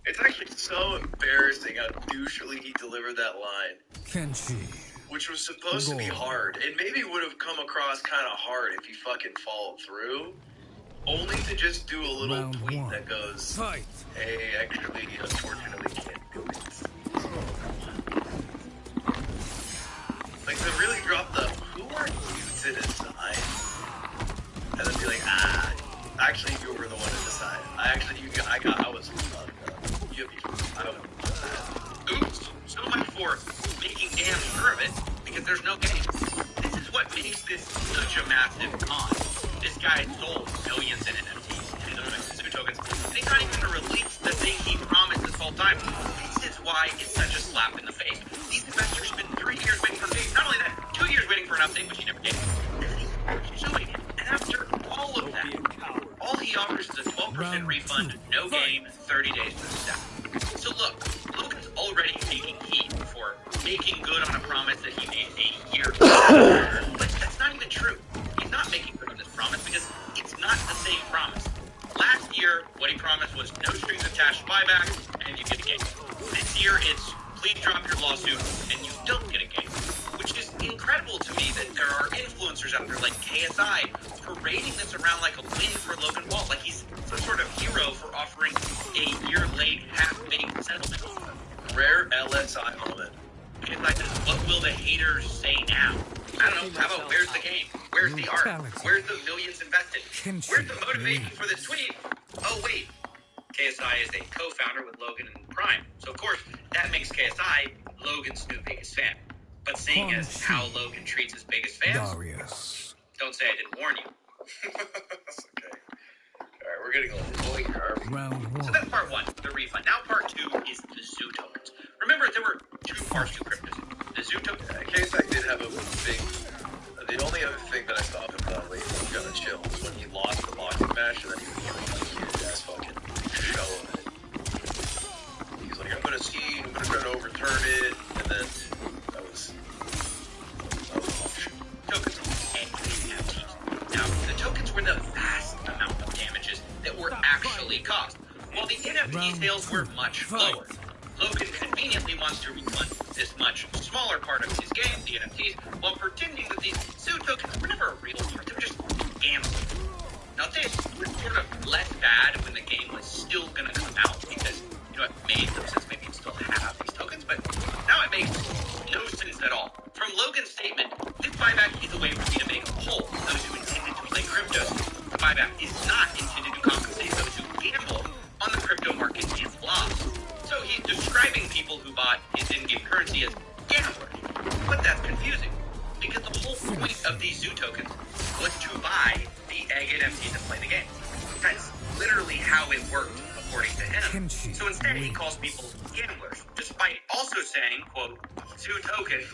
It's actually so embarrassing how douchily he delivered that line. Kenshi. Which was supposed to be hard, and maybe would have come across kind of hard if he fucking followed through. Only to just do a little Round tweet one. that goes, Fight. hey, actually, unfortunately, can't do it. Like, to really drop the, who are you to decide? And then be like, actually, you were the one to decide. I was fucked up. You oops, so much for making damn sure of it, because there's no game. This is what makes this such a massive con. This guy sold millions in NFTs and Yyyooooo tokens, and he's not even going to release the thing he promised this whole time. This is why it's such a slap in the face. These investors spent 3 years waiting for updates. Not only that, 2 years waiting for an update, which he never gave. He's suing him. And after all of that, all he offers is a 12% refund, no game, 30 days to the staff. So look, Logan's already taking heat for making good on a promise that he made a year ago. But that's not even true. He's not making good on this promise because it's not the same promise. Last year, what he promised was no strings attached buyback, and you get a game. This year, it's please drop your lawsuit, and you don't get a game. Which is incredible to me that there are influencers out there like KSI parading this around like a win for Logan Paul, like he's some sort of hero for offering a year-late, half-baked settlement. Rare LSI moment. KSI says, what will the haters say now? I don't know, how about where's the game? Where's the art? Where's the millions invested? Where's the motivation for this tweet? Oh wait, KSI is a co-founder with Logan and Prime, so of course that makes KSI Logan's new biggest fan. But seeing as how Logan treats his biggest fans, Darius. don't say I didn't warn you. That's okay. Alright, we're getting a little boy Harvey. Round one. So that's part one, the refund. Now part two is the zoo tokens. Remember, there were two parts to CryptoZoo. The zoo tokens. In case I did have a big... The only other thing that I saw him done lately was kind of chill was when he lost the boxing match and then he was giving like his ass fucking show of it. He's like, I'm gonna try to overturn it, and then that was tokens and NFTs. Now, the tokens were the vast amount of damages that were actually caused, while the NFT sales were much lower. Logan conveniently wants to refund this much smaller part of his game, the NFTs, while pretending that these zoo tokens were never a real part, they were just gambling. Now this was sort of less bad when the game was still going to come out, because, you know, it made no sense maybe you'd still have these tokens, but now it makes no sense at all. From Logan's statement, this buyback is a way for me to make whole those who intended to play cryptos. The buyback is not intended to compensate those who gamble on the crypto market and lost. So he's describing people who bought his in-game currency as gamblers. But that's confusing, because the whole point of these zoo tokens was to buy the egg NFT to play the game. That's literally how it worked, according to him. So instead, he calls people gamblers, despite also saying, quote, zoo tokens.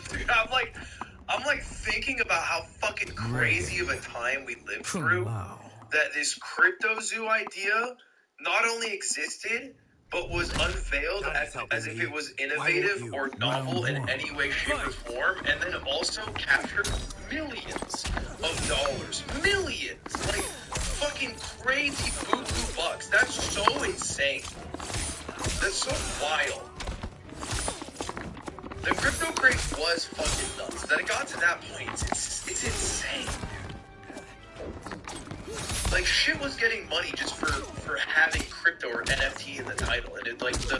I'm like thinking about how fucking crazy of a time we lived through, that this CryptoZoo idea not only existed, but was unveiled as if it was innovative or novel in any way, shape, or form, and then also captured millions of dollars. Millions! Like, fucking crazy boo-boo bucks. That's so insane. That's so wild. The crypto craze was fucking nuts. That it got to that point, it's insane. Like, shit was getting money just for having crypto or NFT in the title, and it, like, the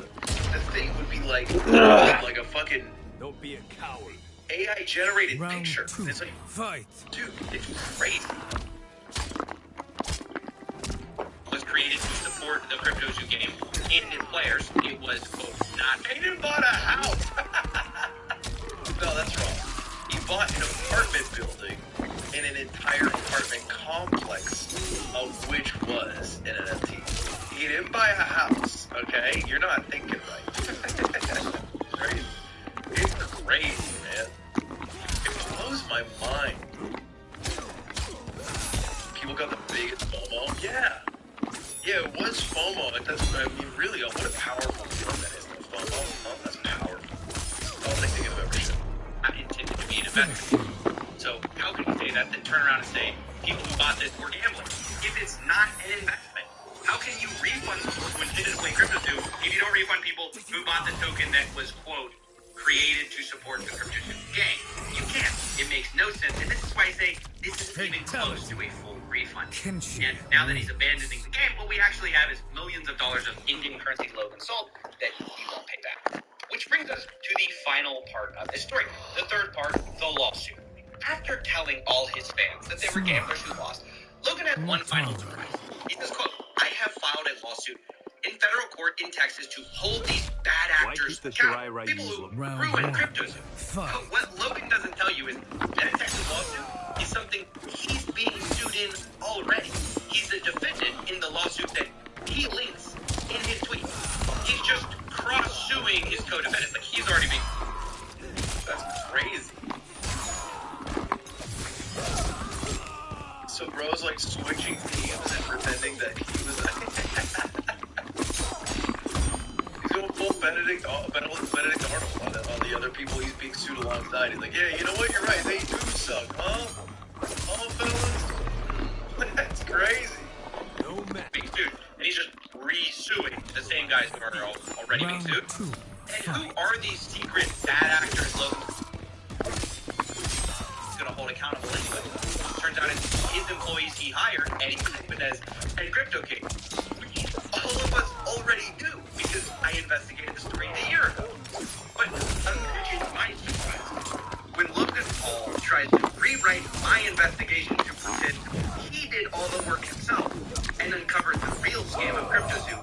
thing would be like a fucking... Don't be a coward. AI generated Round picture. two. It's like, Fight. dude, it's crazy. Was created to support the CryptoZoo game and its players. It was, quote, not... Aiden bought a house! No, that's wrong. He bought an apartment building in an entire apartment complex of which was an NFT. He didn't buy a house, okay? You're not thinking right. Crazy. It's crazy, man. It blows my mind. People got the biggest FOMO. Yeah. Yeah, it was FOMO. It doesn't, I mean, really, what a powerful feeling that is, though. FOMO. Oh, that's powerful. I don't think they could have ever should. Not intended to be an investment. So how can you say that, then turn around and say people who bought this were gambling? If it's not an investment, how can you refund people who intended to play CryptoZoo if you don't refund people who bought the token that was, quote, created to support the CryptoZoo gang? You can't. It makes no sense. And this is why I say this isn't even close to a full refund. And now that he's abandoning the game, what we actually have is millions of dollars of in-game currency Logan sold that he won't pay back. Which brings us to the final part of this story. The third part, the lawsuit. After telling all his fans that they were gamblers who lost, Logan had one final surprise. He says, quote, I have filed a lawsuit in federal court in Texas to hold these bad actors accountable. People who ruin CryptoZoo. But what Logan doesn't tell you is that Texas lawsuit is something he's being sued in already. He's the defendant in the lawsuit that he links in his tweet. He's just cross-suing his co-defendants. Like, he's already being... That's crazy. So bro's like switching teams and pretending that he was... He's going full Benedict Arnold on the other people he's being sued alongside. He's like, yeah, you know what, you're right, they do suck, huh? Oh, fellas? That's crazy. Being sued, and he's just re-suing the same guys who are already being sued. And who are these secret bad actors Logan is going to hold accountable anyway? Turns out it's his employees he hired, Eddie Ibanez and Crypto King. All of us already knew because I investigated the story a year ago. But imagine my surprise when Logan Paul tries to rewrite my investigation to pretend he did all the work himself and uncovered the real scam of CryptoZoo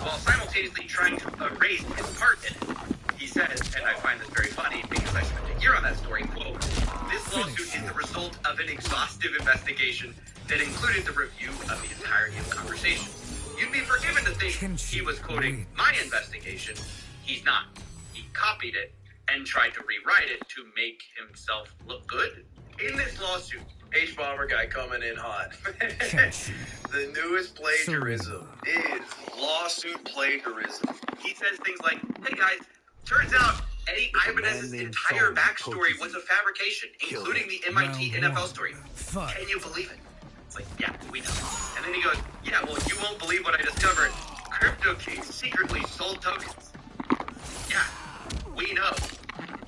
while simultaneously trying to erase his part in it. He says, and I find this very funny because I spent a year on that story, quote, this lawsuit is the result of an exhaustive investigation that included the review of the entirety of the conversation. You'd be forgiven to think he was quoting my investigation. He's not. He copied it and tried to rewrite it to make himself look good. In this lawsuit, H-Bomber guy coming in hot. The newest plagiarism is lawsuit plagiarism. He says things like, hey guys, turns out Eddie Ibanez's entire backstory was a fabrication, including the MIT NFL story. Can you believe it? It's like, yeah, we know. And then he goes, yeah, well, you won't believe what I discovered. Crypto King secretly sold tokens. Yeah, we know.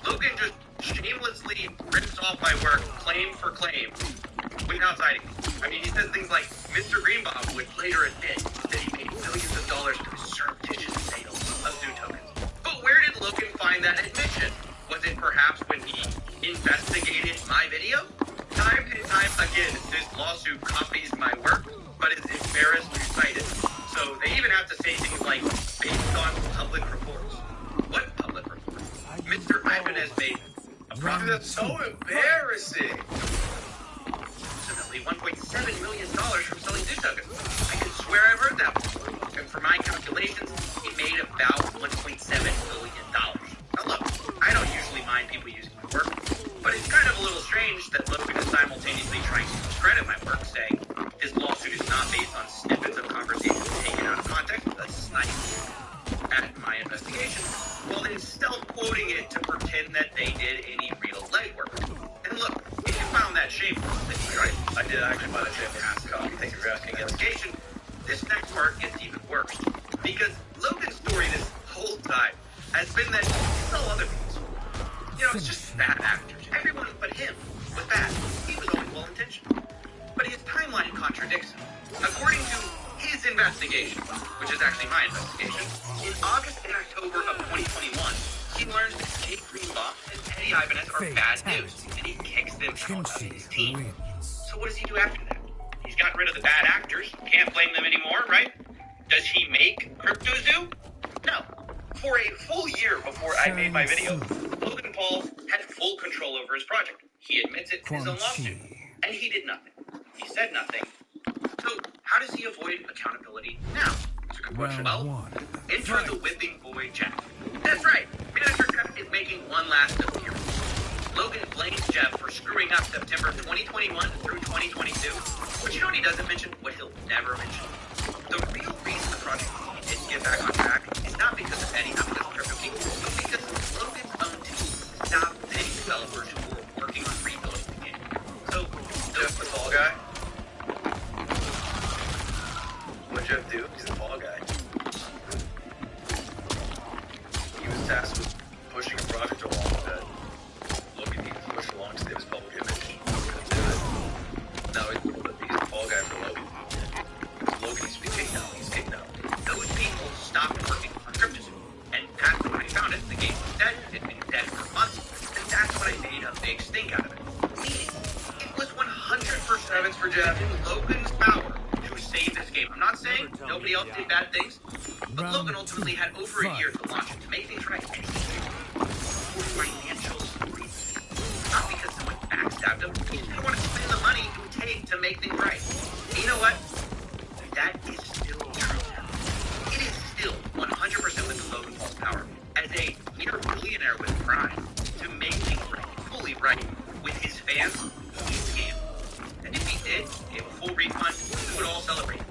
Logan just shamelessly rips off my work, claim for claim, without citing. I mean, he says things like, Mr. Greenbaum would later admit that he paid millions of dollars to his surreptitious sale of Zoo tokens. But where did Logan find that admission? Was it perhaps when he investigated my video? Time and time again, this lawsuit copies my work, but is embarrassed to cite it. So they even have to say things like, based on public reports. What public reports? Mr. Ibanez made a profit. That's so embarrassing. Approximately $1.7 million from selling Zoo tokens. I could swear I've heard that before. And for my calculations, he made about $1.7 million. Now look, I don't usually mind people using my work, but it's kind of a little strange that Logan is simultaneously trying to discredit my work, saying this lawsuit is not based on snippets of conversations taken out of context, a snipe at my investigation, while then still quoting it to pretend that they did any real legwork. And look, if you found that shameful, then you tried. I did actually find a shameful. Thank you for asking. Investigation. This next part gets even worse, because Logan's story this whole time has been that it's all other people's. You know, it's just bad actors. Everyone but him was bad. He was always well-intentioned. But his timeline contradicts him. According to his investigation, which is actually my investigation, in August and October of 2021, he learns that Jake Greenbaum and Eddie Ibanez are bad news, and he kicks them out of his team. So what does he do after that? He's gotten rid of the bad actors. Can't blame them anymore, right? Does he make CryptoZoo? No. For a full year before I made my video, Logan Paul had full control over his project. He admits it in his own lawsuit. And he did nothing. He said nothing. So, how does he avoid accountability now? That's a good question. Well, enter the whipping boy Jeff. That's right. Manager Jeff is making one last appearance. Logan blames Jeff for screwing up September 2021 through 2022. But you know what he doesn't mention? What he'll never mention. The real reason the project didn't get back on track is not because of Eddie, not because of Crypto King, but because Logan's own team stopped paying developers who were working on rebuilding the game. So, Jeff the fall guy? What'd Jeff do? He's the fall guy. He was tasked with pushing a project along that Logan needed to push along to save his public image. Couldn't do it. Now he's the fall guy for Logan. Logan needs to be kicked out. He's kicked out. those people stopped working on CryptoZoo. And that's when I found it. The game was dead. It had been dead for months. And that's when I made a big stink out of it. Meaning, it was 100% for Jeff. in Logan's power to save this game. I'm not saying nobody else did bad things, but Logan ultimately had over a year to launch it, to make things right. And he did it for financial reasons. Not because someone backstabbed him. He just didn't want to spend the money it would take to make things right. And you know what? That is still true now. It is still 100% within Logan Paul's power as a near billionaire with pride to make things right, fully right with his fans who need the game. And if he did, give a full refund, we would all celebrate.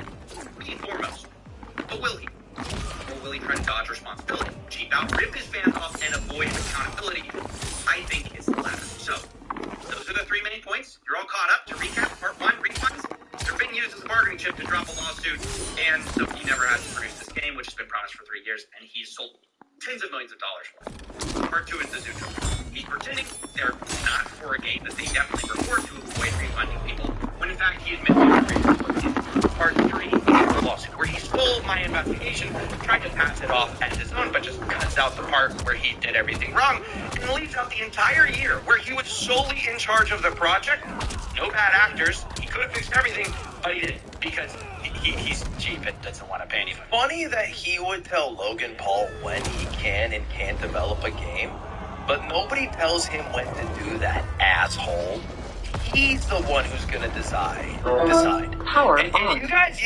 Me foremost. But will he? Or will he try to dodge responsibility, cheap out, rip his fans off, and avoid accountability? I think it's the latter. So, those are the three main points. You're all caught up. To recap, part one, refunds. They're being used as a bargaining chip to drop a lawsuit, and so he never has to produce this game, which has been promised for 3 years, and he's sold tens of millions of dollars for it. Part two is the Zootron. He's pretending they're not for a game that they definitely report to avoid refunding people, when in fact he admits to refunding. Part three is the lawsuit, where he stole my investigation, tried to pass it off as his own, but just cuts out the part where he did everything wrong, and leaves out the entire year where he was solely in charge of the project. No bad actors. He could have fixed everything, but he didn't, because he's cheap and doesn't want to pay anybody. Funny that he would tell Logan Paul when he can and can't develop a game, but nobody tells him when to do that, asshole. He's the one who's gonna decide. Power And on. you guys.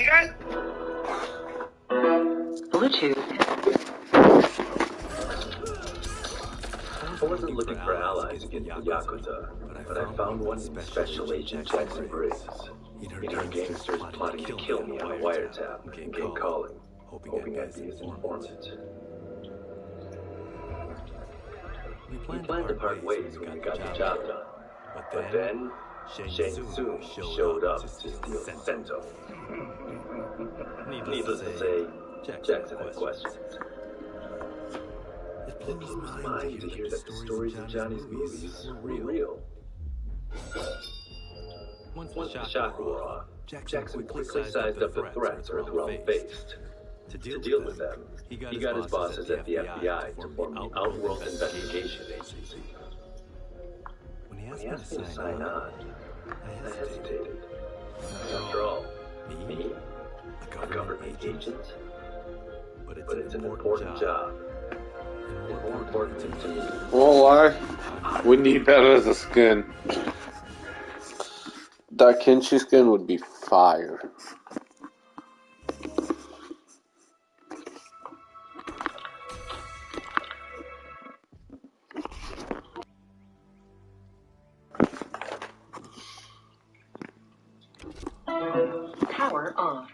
Bluetooth. I wasn't looking for allies against the Yakuza, but I found one Special Agent Jackson Briggs. He'd heard gangsters plotting to kill me on a wiretap and came calling, hoping I'd be his informant. We planned to part ways when we got the job done, but then Shang Tsung showed up to steal Sento. Needless to say, Jackson had questions. It blew his mind to hear that the stories in Johnny's movies were real. Once the shock wore off, Jackson quickly sized up the threats Earth Realm faced. To deal with them, he got his bosses at the FBI to form the Outworld Investigation Agency. When he asked me to sign on, I hesitated. After all, me? A government agent? But it's an important job. And more importantly to me. Well, why? We need better as a skin. That Kenshi skin would be fire. Power off.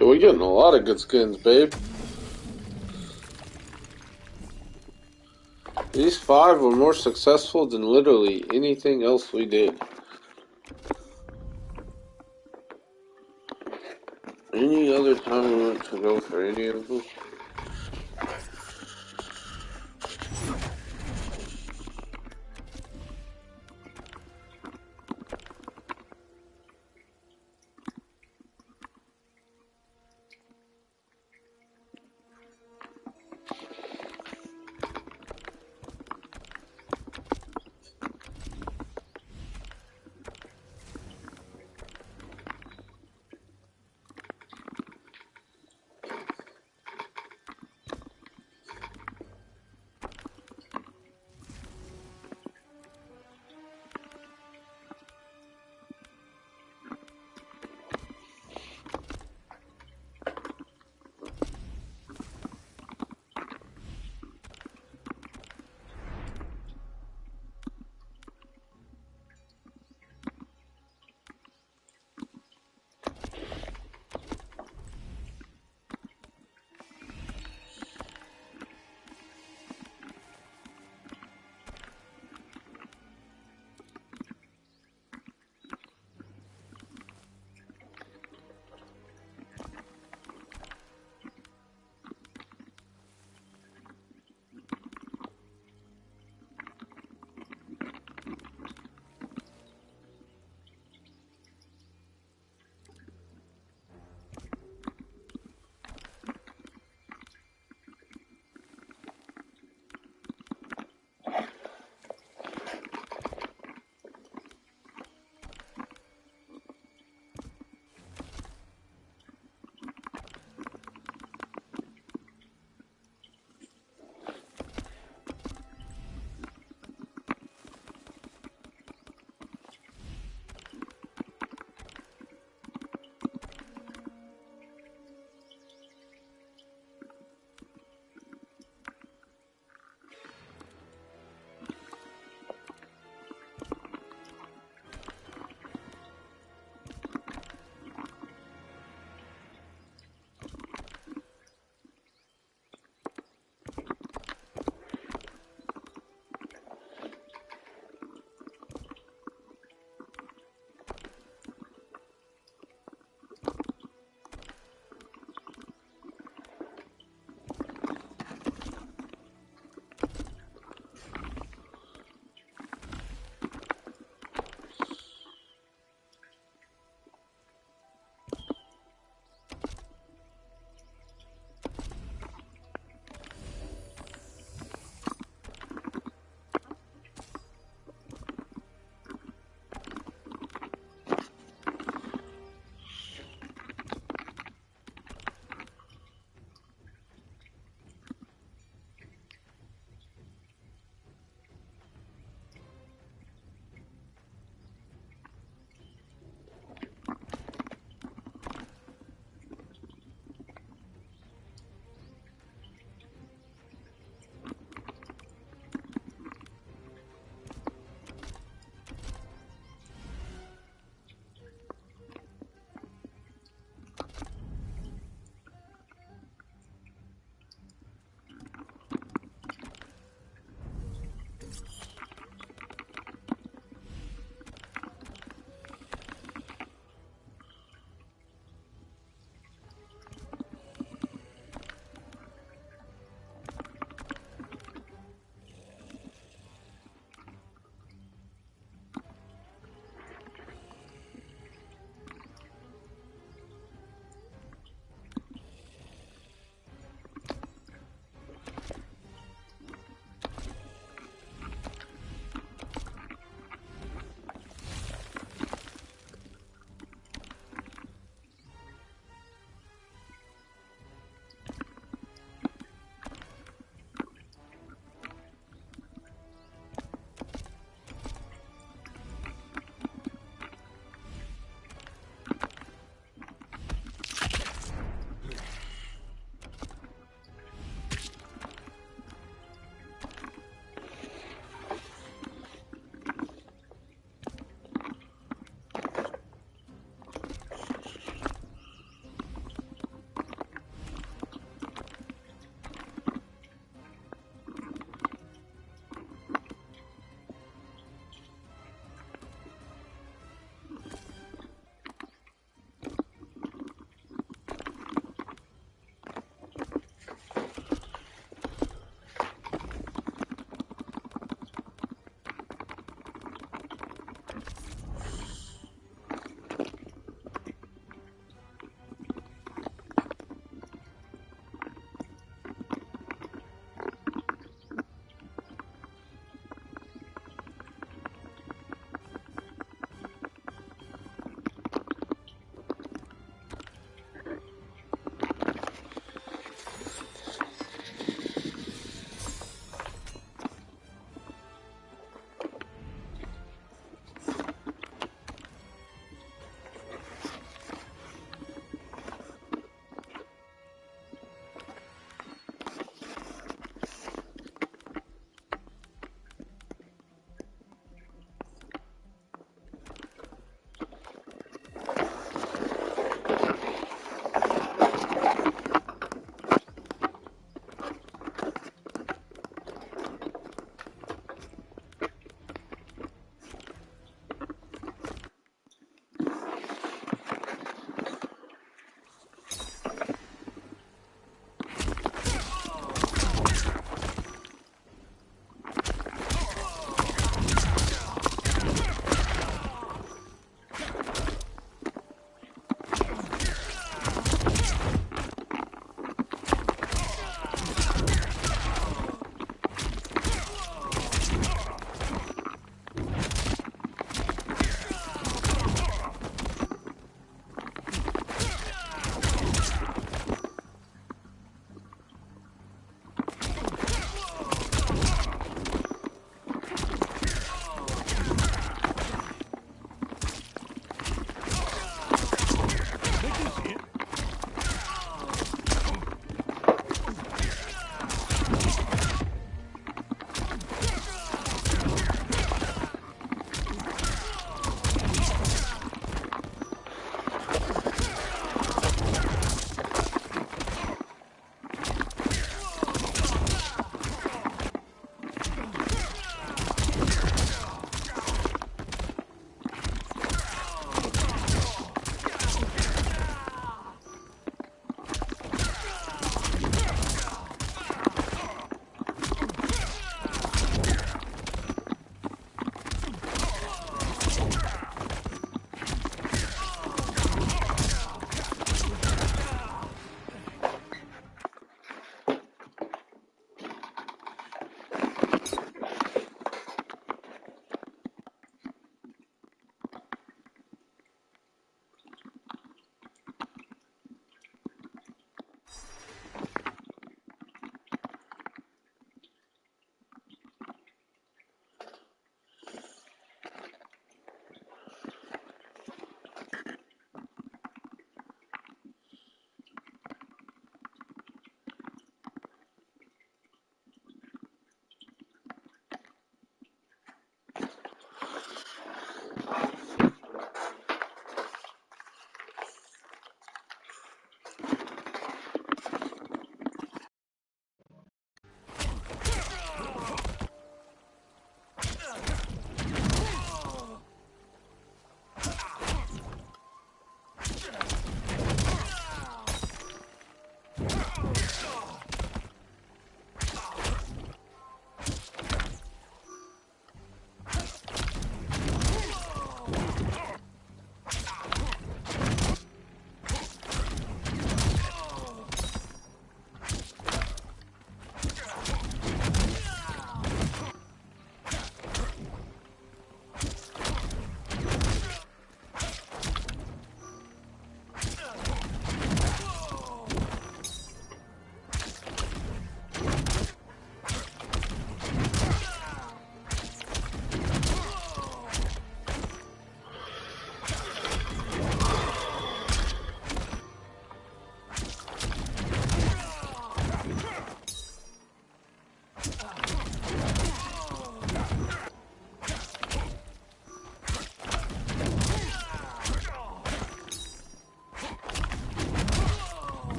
Yeah, we're getting a lot of good skins, babe. These 5 were more successful than literally anything else we did. Any other time we went to go for any of them?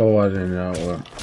Oh, I didn't know it.